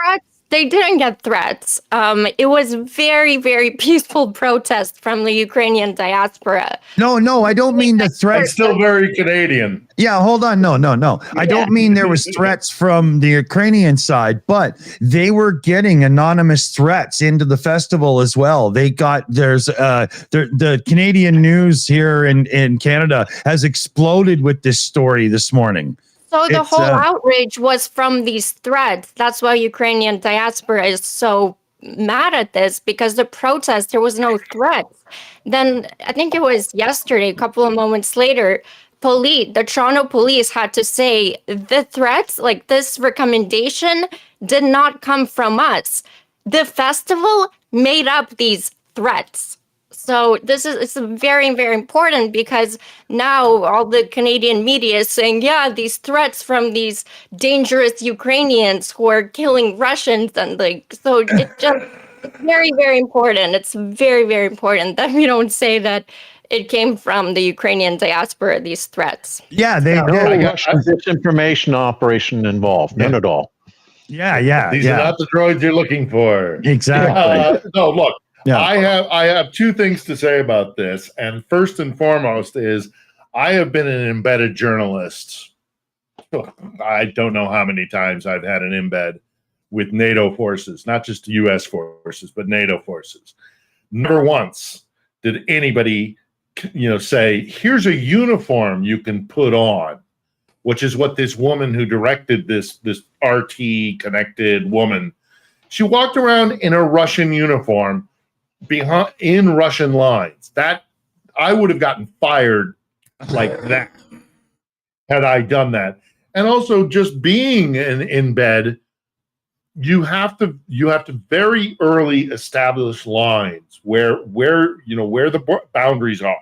They didn't get threats. It was very, very peaceful protest from the Ukrainian diaspora. No, I don't mean the It's threats. still very Canadian. Yeah, hold on. No. I don't mean there was threats from the Ukrainian side, but they were getting anonymous threats into the festival as well. They got the Canadian news here in Canada has exploded with this story this morning. So the It's, whole outrage was from these threats. That's why Ukrainian diaspora is so mad at this, because the protest, there was no threats. Then I think it was yesterday, a couple of moments later, the Toronto police had to say the threats, like this recommendation, did not come from us. The festival made up these threats. So it's very, very important, because now all the Canadian media is saying, yeah, these threats from these dangerous Ukrainians who are killing Russians, and so it's just very, very important. It's very, very important that we don't say that it came from the Ukrainian diaspora, these threats. Yeah, they No did. Russian disinformation operation involved. None at all. Yeah. These are not the droids you're looking for. Exactly. No, look. Yeah. I have two things to say about this, and first and foremost is I have been an embedded journalist. I don't know how many times I've had an embed with NATO forces, not just U.S. forces, but NATO forces. Never once did anybody, say, "Here's a uniform you can put on," which is what this woman who directed this RT connected woman. She walked around in a Russian uniform in Russian lines. That I would have gotten fired like that had I done that. And also, just being in bed, you have to very early establish lines where the boundaries are.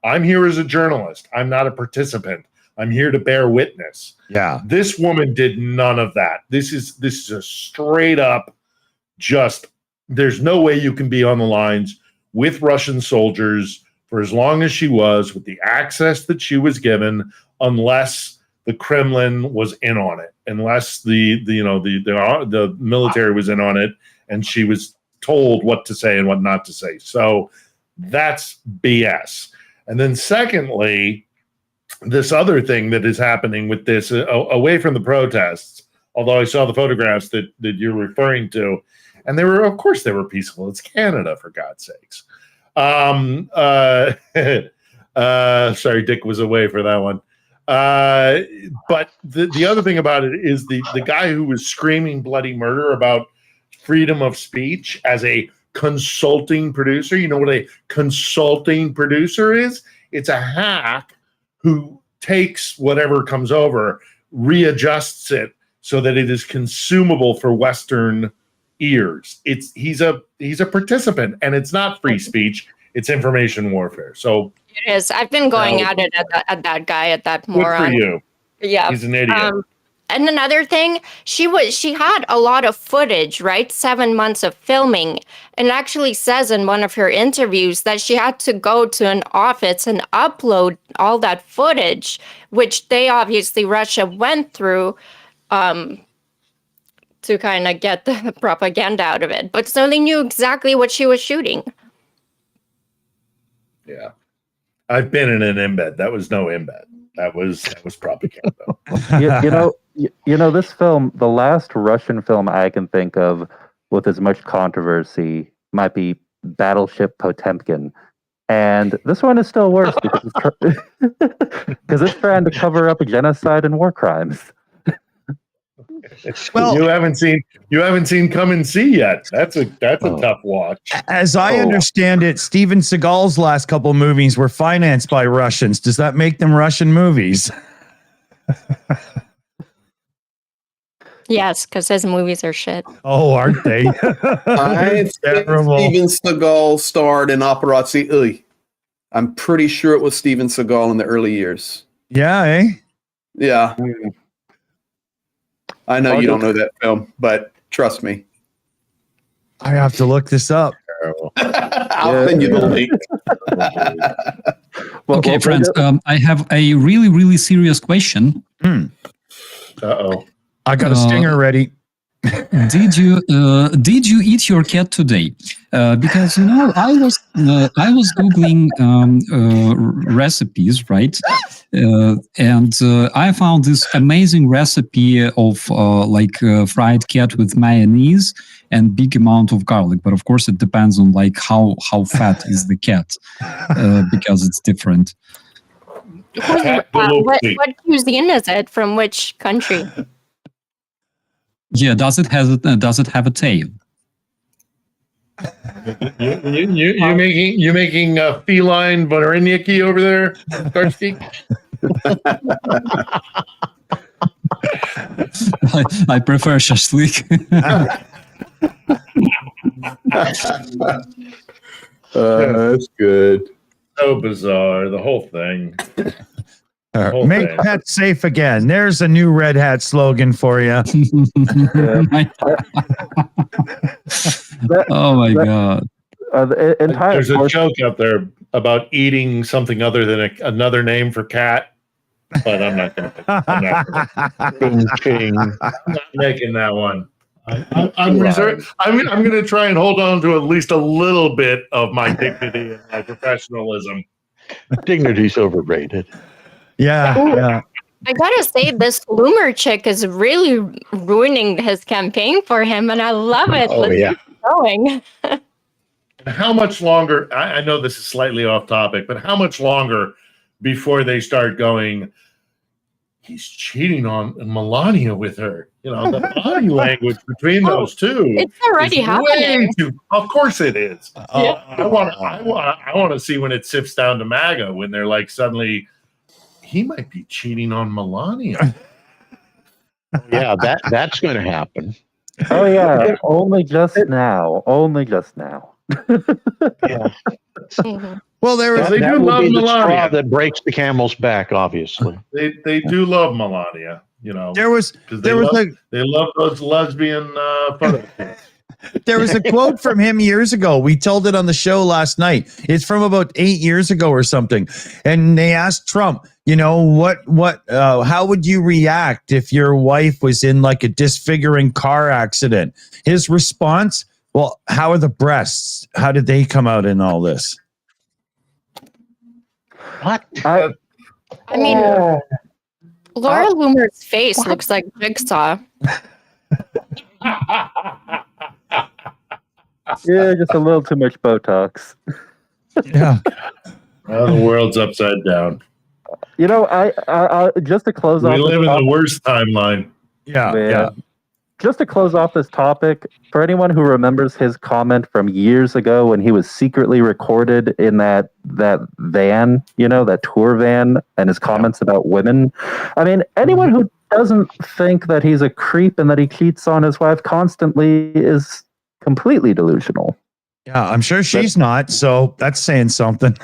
I'm here as a journalist. I'm not a participant. I'm here to bear witness. Yeah. This woman did none of that. This is a straight up just. There's no way you can be on the lines with Russian soldiers for as long as she was, with the access that she was given, unless the Kremlin was in on it, unless the military was in on it, and she was told what to say and what not to say. So that's BS. And then secondly, this other thing that is happening with this, away from the protests, although I saw the photographs that you're referring to, and they were peaceful. It's Canada, for God's sakes. Sorry, Dick was away for that one. But the other thing about it is the guy who was screaming bloody murder about freedom of speech as a consulting producer. You know what a consulting producer is? It's a hack who takes whatever comes over, readjusts it so that it is consumable for Western ears. He's a participant, and it's not free speech, it's information warfare. So it is. I've been going at it at that guy, at that moron. Good for you. Yeah, he's an idiot. And another thing, she had a lot of footage, right? 7 months of filming, and actually says in one of her interviews that she had to go to an office and upload all that footage, which Russia went through to kind of get the propaganda out of it. But so they knew exactly what she was shooting. Yeah. I've been in an embed. That was no embed. That was propaganda. This film, the last Russian film I can think of with as much controversy might be Battleship Potemkin. And this one is still worse because it's trying to cover up a genocide and war crimes. Well, you haven't seen Come and See yet. That's a tough watch. As I understand it, Steven Seagal's last couple movies were financed by Russians. Does that make them Russian movies? Yes, because his movies are shit. Oh, aren't they? I think Terrible. Steven Seagal starred in Operazzi Uy. I'm pretty sure it was Steven Seagal in the early years. Yeah, eh? Yeah. I know you don't know that film, but trust me. I have to look this up. I'll send you the link. Okay, friends, I have a really, really serious question. Uh-oh. I got a stinger ready. did you eat your cat today? Because I was googling recipes, right? And I found this amazing recipe of fried cat with mayonnaise and big amount of garlic. But of course, it depends on like how fat is the cat, because it's different. What cuisine is it? From which country? Yeah, does it have a tail? You making feline Vareniki over there, Starsky? I prefer shashlik. That's good. So bizarre, the whole thing. Make pets safe again. There's a new Red Hat slogan for you. Oh my God. There's a joke out there about eating something other than another name for cat, but I'm not going to making that one. I'm reserved. I'm going to try and hold on to at least a little bit of my dignity and my professionalism. Dignity's overrated. Yeah. I gotta say, this Loomer chick is really ruining his campaign for him, and I love it. Let's keep going. How much longer? I know this is slightly off topic, but how much longer before they start going, he's cheating on Melania with her? The body language between those two. It's already happening. Of course it is. I want to see when it sifts down to MAGA, when they're like suddenly, he might be cheating on Melania. Yeah, that's going to happen. Oh yeah, only just now. Yeah. Mhm. Well, They That do will love be the straw Melania. that breaks the camel's back, obviously. They do love Melania. there was they love those lesbian photos. There was a quote from him years ago. We told it on the show last night. It's from about 8 years ago or something. And they asked Trump, how would you react if your wife was in like a disfiguring car accident? His response, well, how are the breasts? How did they come out in all this? What? I mean, Laura Loomer's face looks like Jigsaw. Yeah, just a little too much Botox. Yeah. Well, the world's upside down. I just to close off. We live in the worst timeline. Yeah. Just to close off this topic, for anyone who remembers his comment from years ago when he was secretly recorded in that van, that tour van, and his comments about women. I mean, anyone who doesn't think that he's a creep and that he cheats on his wife constantly is completely delusional. Yeah, I'm sure she's not, so that's saying something.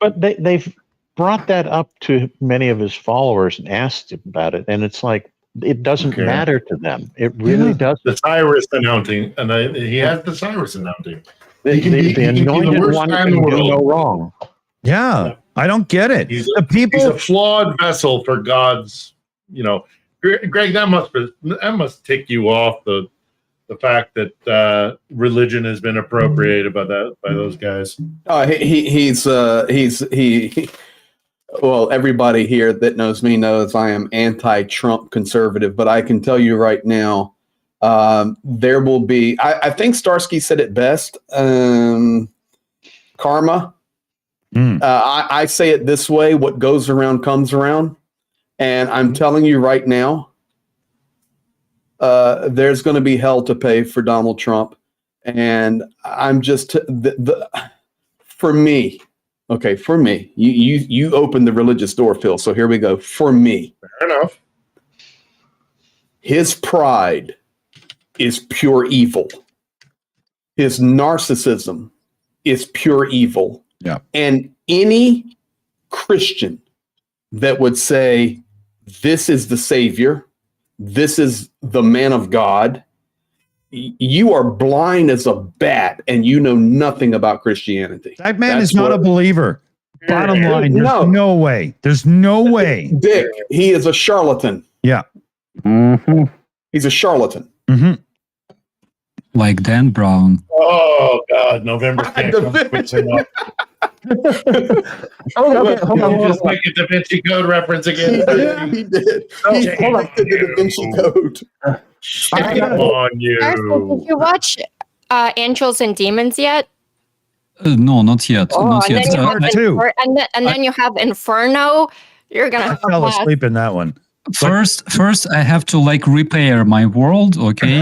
But they've brought that up to many of his followers and asked him about it, and it's like it doesn't matter to them. It really doesn't. The Cyrus announcing, and he has the Cyrus announcing. The anointed one can do no wrong. Yeah, I don't get it. He's a flawed vessel for God's. Greg, that must tick you off the fact that religion has been appropriated by those guys. Well, everybody here that knows me knows I am anti-Trump conservative, but I can tell you right now, there will be, I think Starsky said it best, karma. I say it this way, what goes around comes around. And I'm telling you right now, there's going to be hell to pay for Donald Trump. And I'm just, for me, you opened the religious door, Phil. So here we go. For me, fair enough. His pride is pure evil. His narcissism is pure evil. Yeah. And any Christian that would say, this is the Savior, this is the man of God, you are blind as a bat and you know nothing about Christianity. That man is not a believer. Bottom line, there's no way. There's no way. Dick, he is a charlatan. Yeah. Mhm. He's a charlatan. Mm-hmm. Like Dan Brown. Oh God, November can't come quick enough. Okay, hold Did on. you just make a Da Vinci Code reference again? He did. He hold on. did the Da Vinci Code. Shame on Arthur, did you. you watch Angels and Demons yet? No, not yet. Oh, Not and yet. then you have Two. and then you have Inferno. You're gonna I have fell a blast. asleep in that one. First, I have to like repair my world, okay,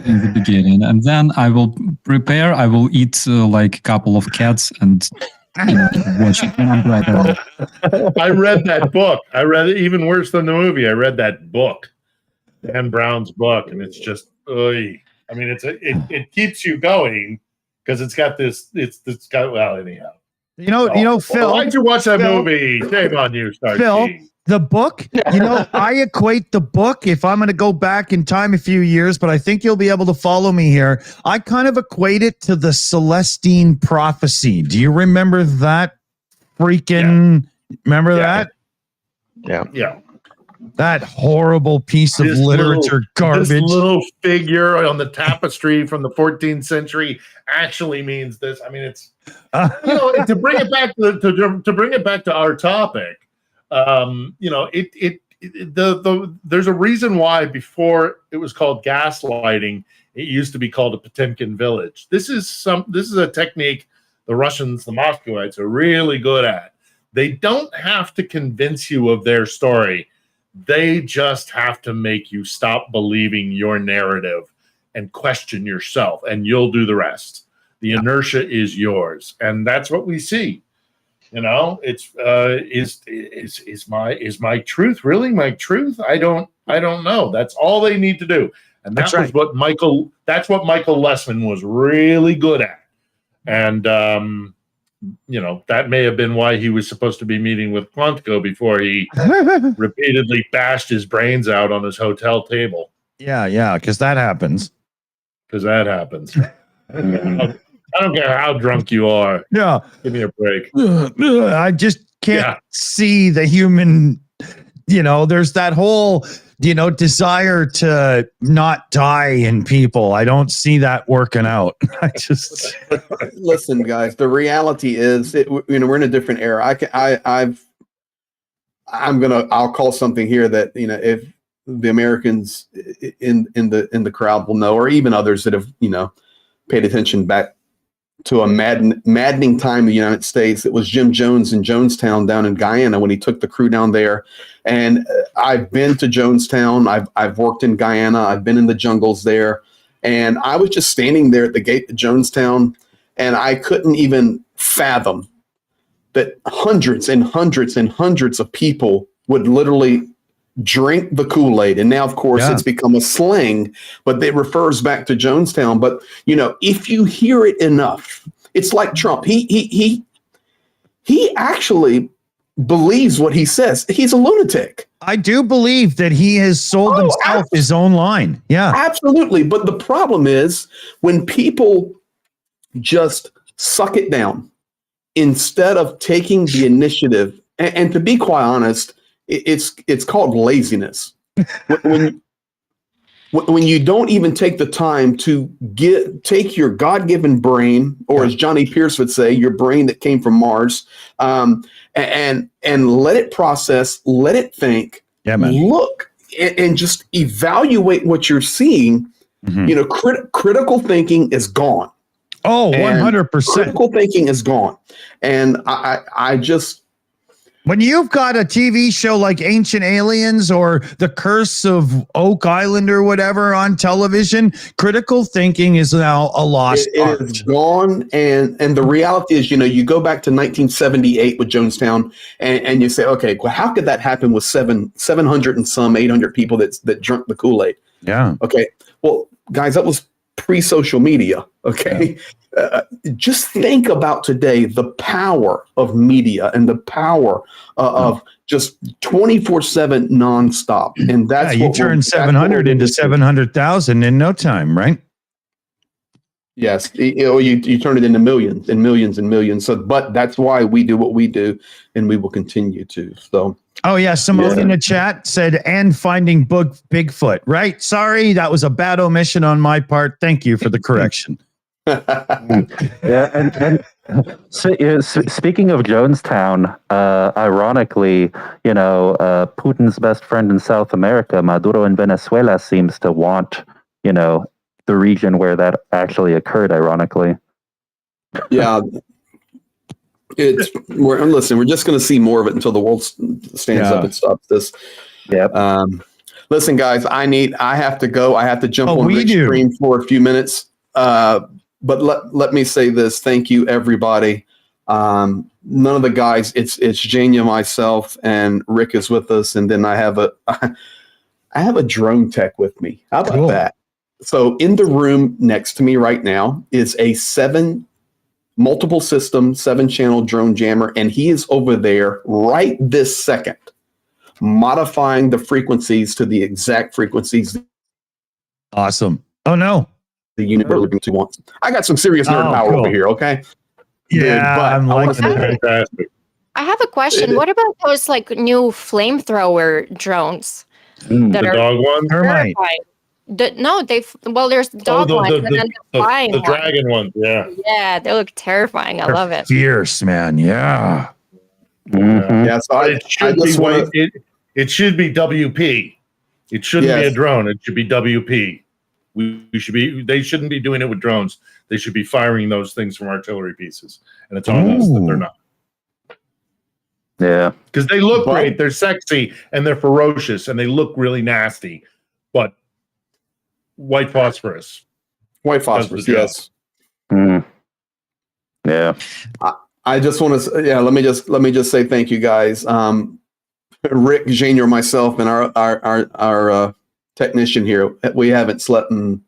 in the beginning, and then I will prepare. I will eat like a couple of cats and watch it when I'm right there. I read that book. I read it even worse than the movie. I read that book, Dan Brown's book, and it's just, I mean, it keeps you going because it's got well, anyhow. Phil. Why'd you watch that Phil- movie? Shame on you, Starkey. Phil, the book, I equate the book, if I'm going to go back in time a few years, but I think you'll be able to follow me here. I kind of equate it to the Celestine prophecy. Do you remember that remember that? Yeah. That horrible piece of literature garbage. This little figure on the tapestry from the 14th century actually means this. I mean, it's to bring it back to bring it back to our topic. There's a reason why before it was called gaslighting, it used to be called a Potemkin village. This is a technique the Russians, the Muscovites, are really good at. They don't have to convince you of their story. They just have to make you stop believing your narrative and question yourself, and you'll do the rest. The inertia is yours, and that's what we see. It's is my truth really my truth? I don't know. That's all they need to do, and that's what Michael Lessman was really good at, and that may have been why he was supposed to be meeting with Quantico before he repeatedly bashed his brains out on his hotel table. Yeah, because that happens. I don't care how drunk you are. Yeah. Give me a break. I just can't see the human, there's that whole, desire to not die in people. I don't see that working out. Listen, guys, the reality is, we're in a different era. I'll call something here that, if the Americans in the crowd will know, or even others that have, paid attention back to a maddening time in the United States. It was Jim Jones in Jonestown down in Guyana when he took the crew down there. And I've been to Jonestown. I've worked in Guyana. I've been in the jungles there. And I was just standing there at the gate to Jonestown, and I couldn't even fathom that hundreds and hundreds and hundreds of people would literally drink the Kool-Aid. And now, of course, it's become a slang, but it refers back to Jonestown. But, if you hear it enough, it's like Trump. He actually believes what he says. He's a lunatic. I do believe that he has sold himself his own line. Yeah, absolutely. But the problem is when people just suck it down instead of taking the initiative, and to be quite honest, it's called laziness. When you don't even take the time to take your God-given brain, or as Johnny Pierce would say, your brain that came from Mars, and let it process, let it think, look, and just evaluate what you're seeing. Critical thinking is gone. Oh, 100%. Critical thinking is gone. And I just... When you've got a TV show like Ancient Aliens or The Curse of Oak Island or whatever on television, critical thinking is now a lost art. It is gone. And the reality is, you go back to 1978 with Jonestown and you say, okay, well, how could that happen with 700 and some 800 people that drank the Kool-Aid? Yeah. Okay. Well, guys, that was pre-social media. Okay. Just think about today, the power of media and the power of just 24/7 nonstop. And that's you turn 700 into 700,000 in no time, right? Yes. You turn it into millions and millions and millions. So, but that's why we do what we do, and we will continue to. So Oh yeah, Simone in the chat said, and finding Bigfoot. Right? Sorry, that was a bad omission on my part. Thank you for the correction. Yeah, and speaking of Jonestown, ironically, Putin's best friend in South America, Maduro in Venezuela, seems to want, the region where that actually occurred. Ironically, Yeah. Listen, we're just going to see more of it until the world stands up and stops this. Yeah. Listen, guys, I have to go. I have to jump on Rick's stream for a few minutes. But let me say this. Thank you, everybody. None of the guys, it's Jania, myself, and Rick is with us. And then I have a drone tech with me. How about that? So in the room next to me right now is a multiple system, 7-channel drone jammer. And he is over there right this second, modifying the frequencies to the exact frequencies. Awesome. Oh, no. The unit we're looking to want. I got some serious nerd power over here, okay? Yeah, but fantastic. I have a question. What about those new flamethrower drones that the are dog one? terrifying? There's dog ones and then the flying the dragon ones. Yeah. Yeah, they look terrifying. I love it. Fierce, man. Yeah. Mm-hmm. Yeah, so it should be WP. It shouldn't be a drone. It should be WP. They shouldn't be doing it with drones. They should be firing those things from artillery pieces. And it's on us that they're not. Yeah. Because they look great. They're sexy and they're ferocious and they look really nasty. But white phosphorus. Yes. Mm. Yeah. I just want to let me just say thank you, guys. Rick, Junior, myself, and our technician here, we haven't slept in,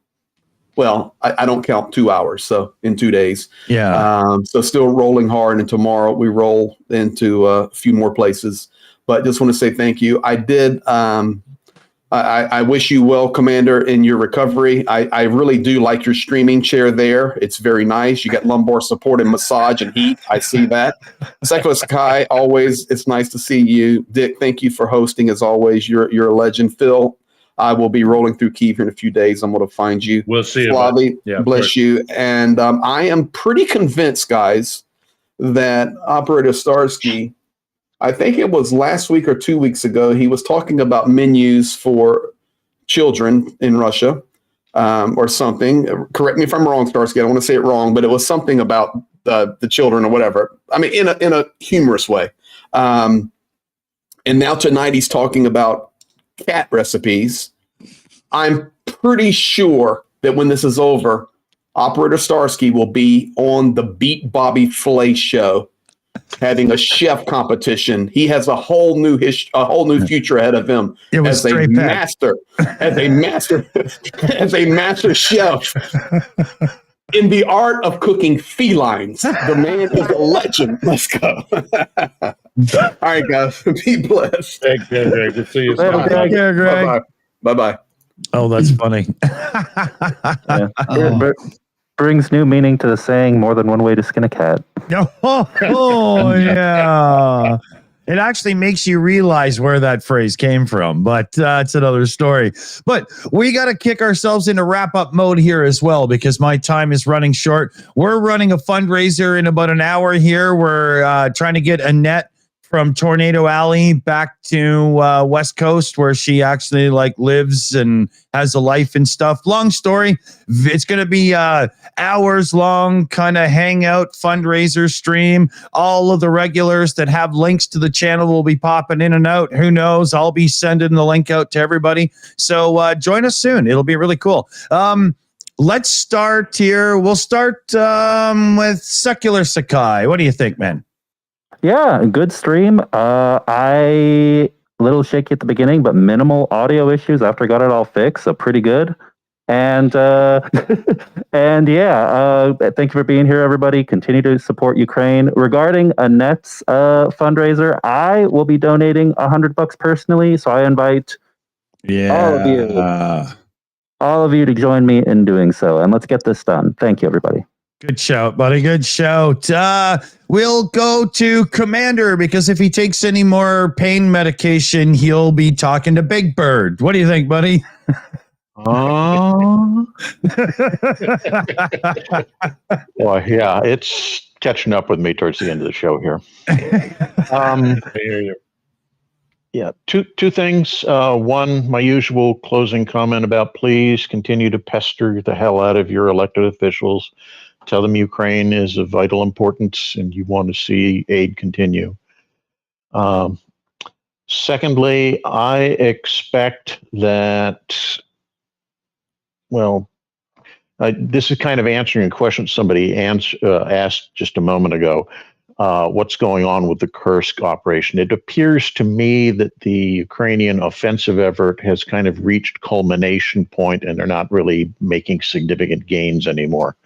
I don't count 2 hours, so in 2 days. Yeah. So still rolling hard, and tomorrow we roll into a few more places. But just want to say thank you. I did. I wish you well, Commander, in your recovery. I really do like your streaming chair there. It's very nice. You got lumbar support and massage and heat. I see that. Seko Sakai, always, it's nice to see you. Dick, thank you for hosting as always. You're a legend. Phil, I will be rolling through Kyiv here in a few days. I'm going to find you. We'll see you. Slava, bless you. And I am pretty convinced, guys, that Operator Starsky, I think it was last week or 2 weeks ago, he was talking about menus for children in Russia or something. Correct me if I'm wrong, Starsky. I don't want to say it wrong, but it was something about the children or whatever. I mean, in a humorous way. And now tonight he's talking about cat recipes. I'm pretty sure that when this is over, Operator Starsky will be on the Beat Bobby Flay show, having a chef competition. He has a whole new future ahead of him as a master chef in the art of cooking felines. The man is a legend. Let's go. All right, guys. Be blessed. Take care, Greg. We'll see you soon. Take care, Greg. Bye-bye. Oh, that's funny. Brings new meaning to the saying, more than one way to skin a cat. Oh yeah. It actually makes you realize where that phrase came from, but it's another story. But we got to kick ourselves into wrap-up mode here as well, because my time is running short. We're running a fundraiser in about an hour here. We're trying to get Annette from Tornado Alley back to West Coast, where she actually lives and has a life and stuff. Long story. It's going to be hours long kind of hangout fundraiser stream. All of the regulars that have links to the channel will be popping in and out. Who knows? I'll be sending the link out to everybody. So join us soon. It'll be really cool. Let's start here. We'll start with Secular Sakai. What do you think, man? Yeah, good stream. I little shaky at the beginning, but minimal audio issues after I got it all fixed, so pretty good. And and yeah, thank you for being here, everybody. Continue to support Ukraine. Regarding Annette's fundraiser, I will be donating $100 personally, so I invite all of you to join me in doing so. And let's get this done. Thank you, everybody. Good shout, buddy. Good shout. We'll go to Commander because if he takes any more pain medication, he'll be talking to Big Bird. What do you think, buddy? Well, yeah, it's catching up with me towards the end of the show here. I hear you. Yeah, two things. One, my usual closing comment about please continue to pester the hell out of your elected officials. Tell them Ukraine is of vital importance and you want to see aid continue. Secondly, I expect that, this is kind of answering a question somebody asked just a moment ago. What's going on with the Kursk operation? It appears to me that the Ukrainian offensive effort has kind of reached culmination point and they're not really making significant gains anymore.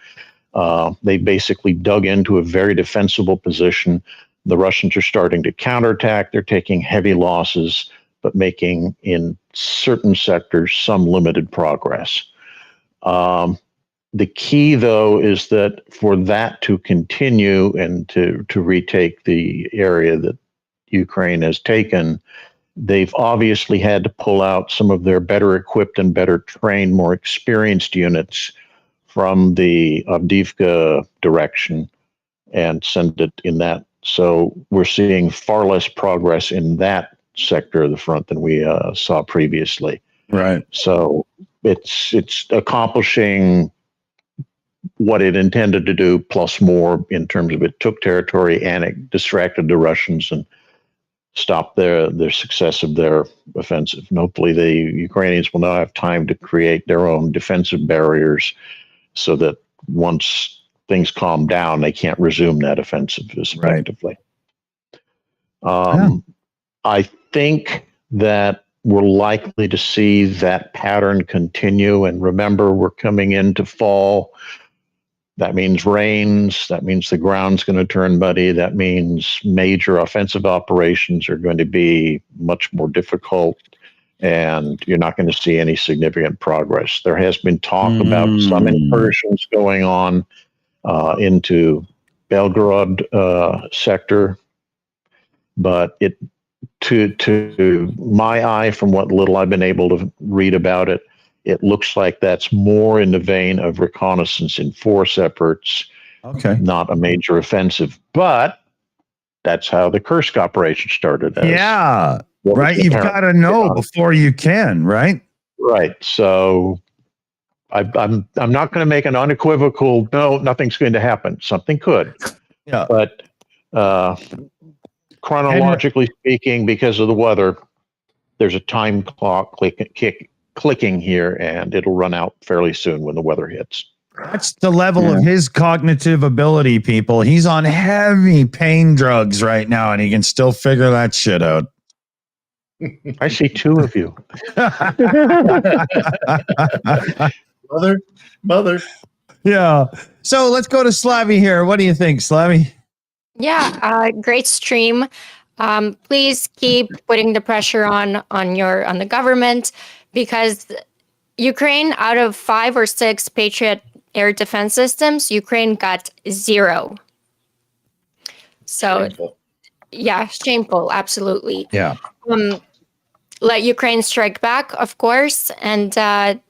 They basically dug into a very defensible position. The Russians are starting to counterattack. They're taking heavy losses, but making in certain sectors some limited progress. The key, though, is that for that to continue and to retake the area that Ukraine has taken, they've obviously had to pull out some of their better equipped and better trained, more experienced units from the Avdiivka direction and send it in that. So we're seeing far less progress in that sector of the front than we saw previously. Right. So it's accomplishing what it intended to do, plus more in terms of it took territory and it distracted the Russians and stopped their success of their offensive. And hopefully the Ukrainians will now have time to create their own defensive barriers so that once things calm down, they can't resume that offensive as effectively. I think that we're likely to see that pattern continue. And remember, we're coming into fall. That means rains. That means the ground's going to turn muddy. That means major offensive operations are going to be much more difficult, and you're not going to see any significant progress. There has been talk about some incursions going on into Belgorod sector, but to my eye, from what little I've been able to read about it, it looks like that's more in the vein of reconnaissance and force efforts, not a major offensive. But that's how the Kursk operation started. Right. You've got to know before you can, right? Right. So I'm not going to make an unequivocal no, nothing's going to happen. Something could. Yeah. But chronologically speaking, because of the weather, there's a time clock clicking here, and it'll run out fairly soon when the weather hits. That's the level of his cognitive ability, people. He's on heavy pain drugs right now, and he can still figure that shit out. I see two of you. Mother. Yeah. So let's go to Slavy here. What do you think, Slavy? Yeah, great stream. Please keep putting the pressure on the government, because Ukraine, out of 5 or 6 Patriot air defense systems, Ukraine got 0. So, Shameful. Yeah, shameful, absolutely. Yeah. Let Ukraine strike back, of course, and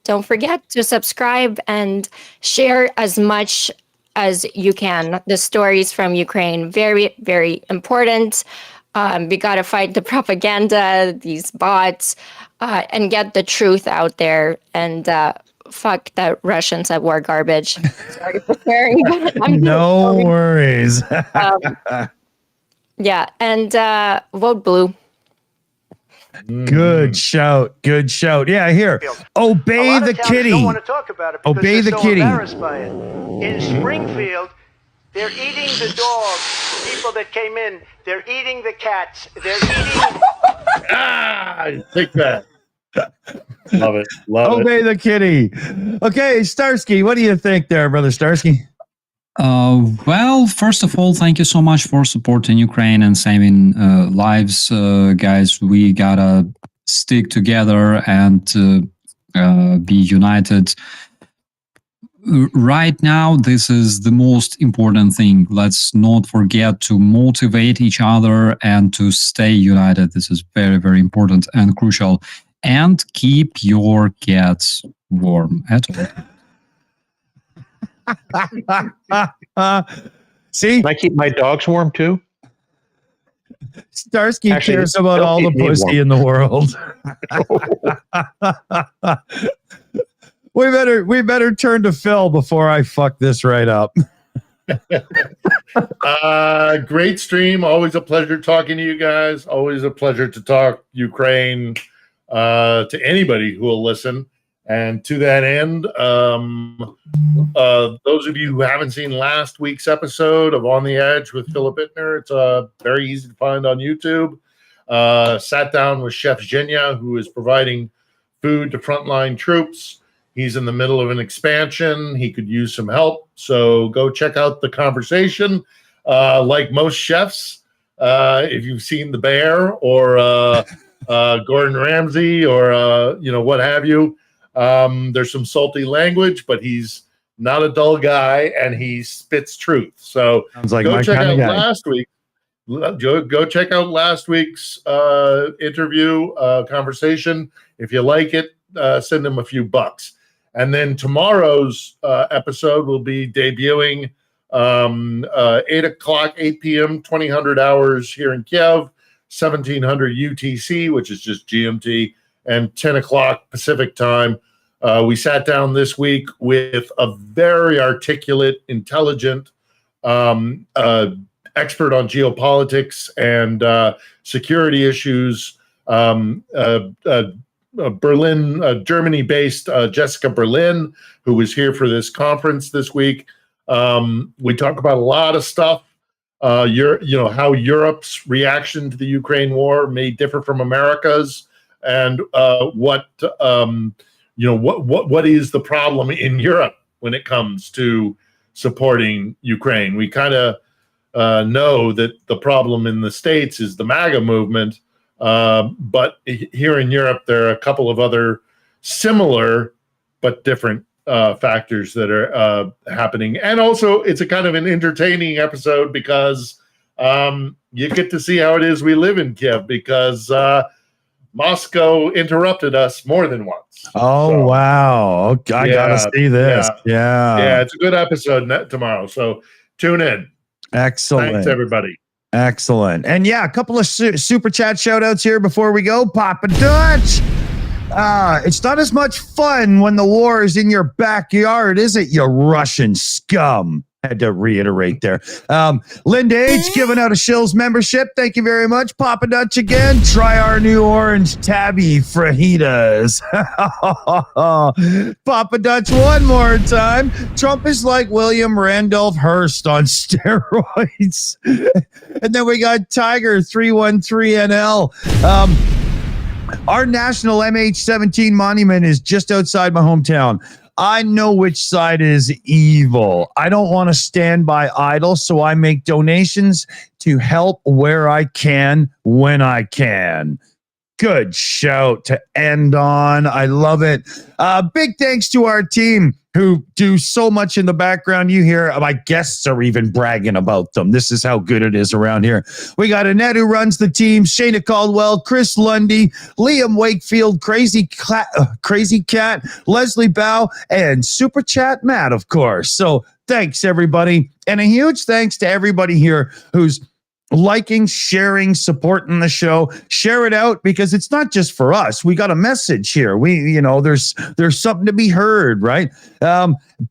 don't forget to subscribe and share as much as you can. The stories from Ukraine, very, very important. We got to fight the propaganda, these bots, and get the truth out there. And fuck that Russians at war garbage. Sorry for swearing. No worries. Yeah, and vote blue. Good shout. Good shout. Yeah, here. Obey the kitty. Don't want to talk about it because Obey the they're so kitty. embarrassed by it. In Springfield, they're eating the dogs. People that came in, they're eating the cats. They're eating. Take that. Love it. Love Obey the kitty. Okay, Starsky, what do you think there, brother Starsky? Well, first of all, thank you so much for supporting Ukraine and saving lives, guys. We gotta stick together and be united. Right now, this is the most important thing. Let's not forget to motivate each other and to stay united. This is very, very important and crucial. And keep your cats warm at all. See, Can I keep my dogs warm too? Starsky Actually, cares about they'll all the keep me pussy warm. in the world. We better turn to Phil before I fuck this right up. Great stream. Always a pleasure talking to you guys. Always a pleasure to talk Ukraine to anybody who will listen. And to that end, those of you who haven't seen last week's episode of On the Edge with Philip Ittner, it's very easy to find on YouTube. Sat down with Chef Zhenya, who is providing food to frontline troops. He's in the middle of an expansion. He could use some help. So go check out the conversation. Like most chefs, if you've seen The Bear or Gordon Ramsay or what have you, there's some salty language, but he's not a dull guy and he spits truth. So Sounds like go my check kind out of guy. last week. Go check out last week's interview conversation. If you like it, send him a few bucks. And then tomorrow's episode will be debuting 8 p.m., 2000 hours here in Kiev, 1700 UTC, which is just GMT, and 10 o'clock Pacific time. We sat down this week with a very articulate, intelligent expert on geopolitics and security issues, Germany-based Jessica Berlin, who was here for this conference this week. We talk about a lot of stuff. How Europe's reaction to the Ukraine war may differ from America's, and what is the problem in Europe when it comes to supporting Ukraine. We kind of know that the problem in the States is the MAGA movement. But here in Europe, there are a couple of other similar but different factors that are happening. And also, it's a kind of an entertaining episode because you get to see how it is we live in Kiev, because Moscow interrupted us more than once. Oh, wow. Okay, I got to see this. Yeah. It's a good episode tomorrow. So tune in. Excellent. Thanks, everybody. Excellent. And yeah, a couple of super chat shout outs here before we go. Papa Dutch. It's not as much fun when the war is in your backyard, is it, you Russian scum? Had to reiterate there. Linda H. giving out a Shills membership. Thank you very much. Papa Dutch again. Try our new orange tabby fajitas. Papa Dutch one more time. Trump is like William Randolph Hearst on steroids. And then we got Tiger 313NL. Our national MH17 monument is just outside my hometown. I know which side is evil. I don't want to stand by idle, so I make donations to help where I can, when I can. Good shout to end on. I love it. Big thanks to our team who do so much in the background. You hear my guests are even bragging about them. This is how good it is around here. We got Annette who runs the team, Shayna Caldwell, Chris Lundy, Liam Wakefield, Crazy Cat, Leslie Bow, and Super Chat Matt, of course. So thanks, everybody. And a huge thanks to everybody here who's liking, sharing, supporting the show. Share it out, because it's not just for us. We got a message here. There's something to be heard, right?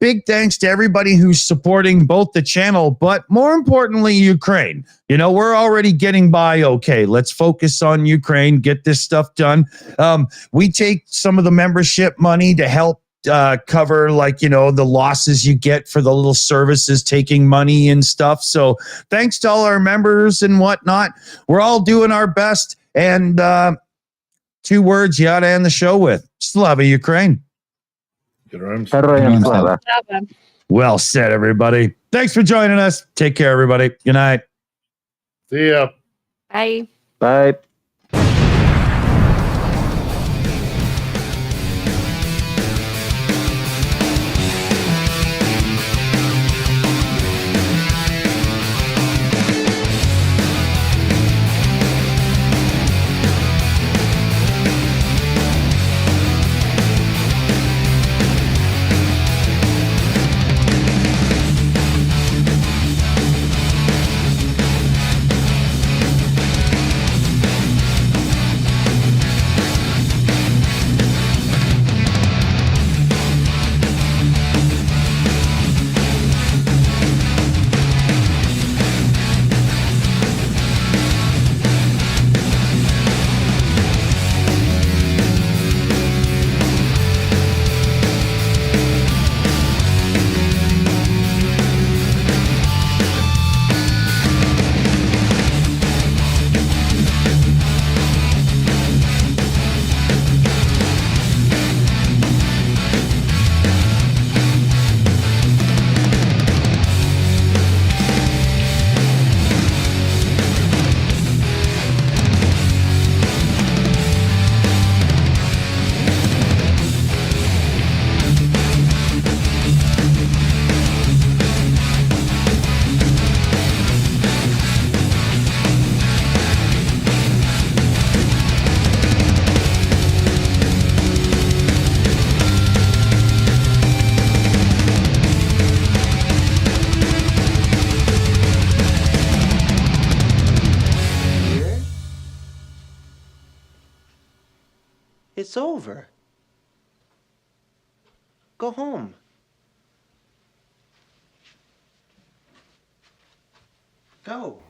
Big thanks to everybody who's supporting both the channel, but more importantly, Ukraine. We're already getting by okay. Let's focus on Ukraine, get this stuff done. We take some of the membership money to help cover the losses you get for the little services taking money and stuff. So thanks to all our members and whatnot. We're all doing our best. And 2 words you ought to end the show with: Slava Ukraine. Well said, everybody. Thanks for joining us. Take care, everybody. Good night. See ya. Bye. Bye. It's over. Go home. Go.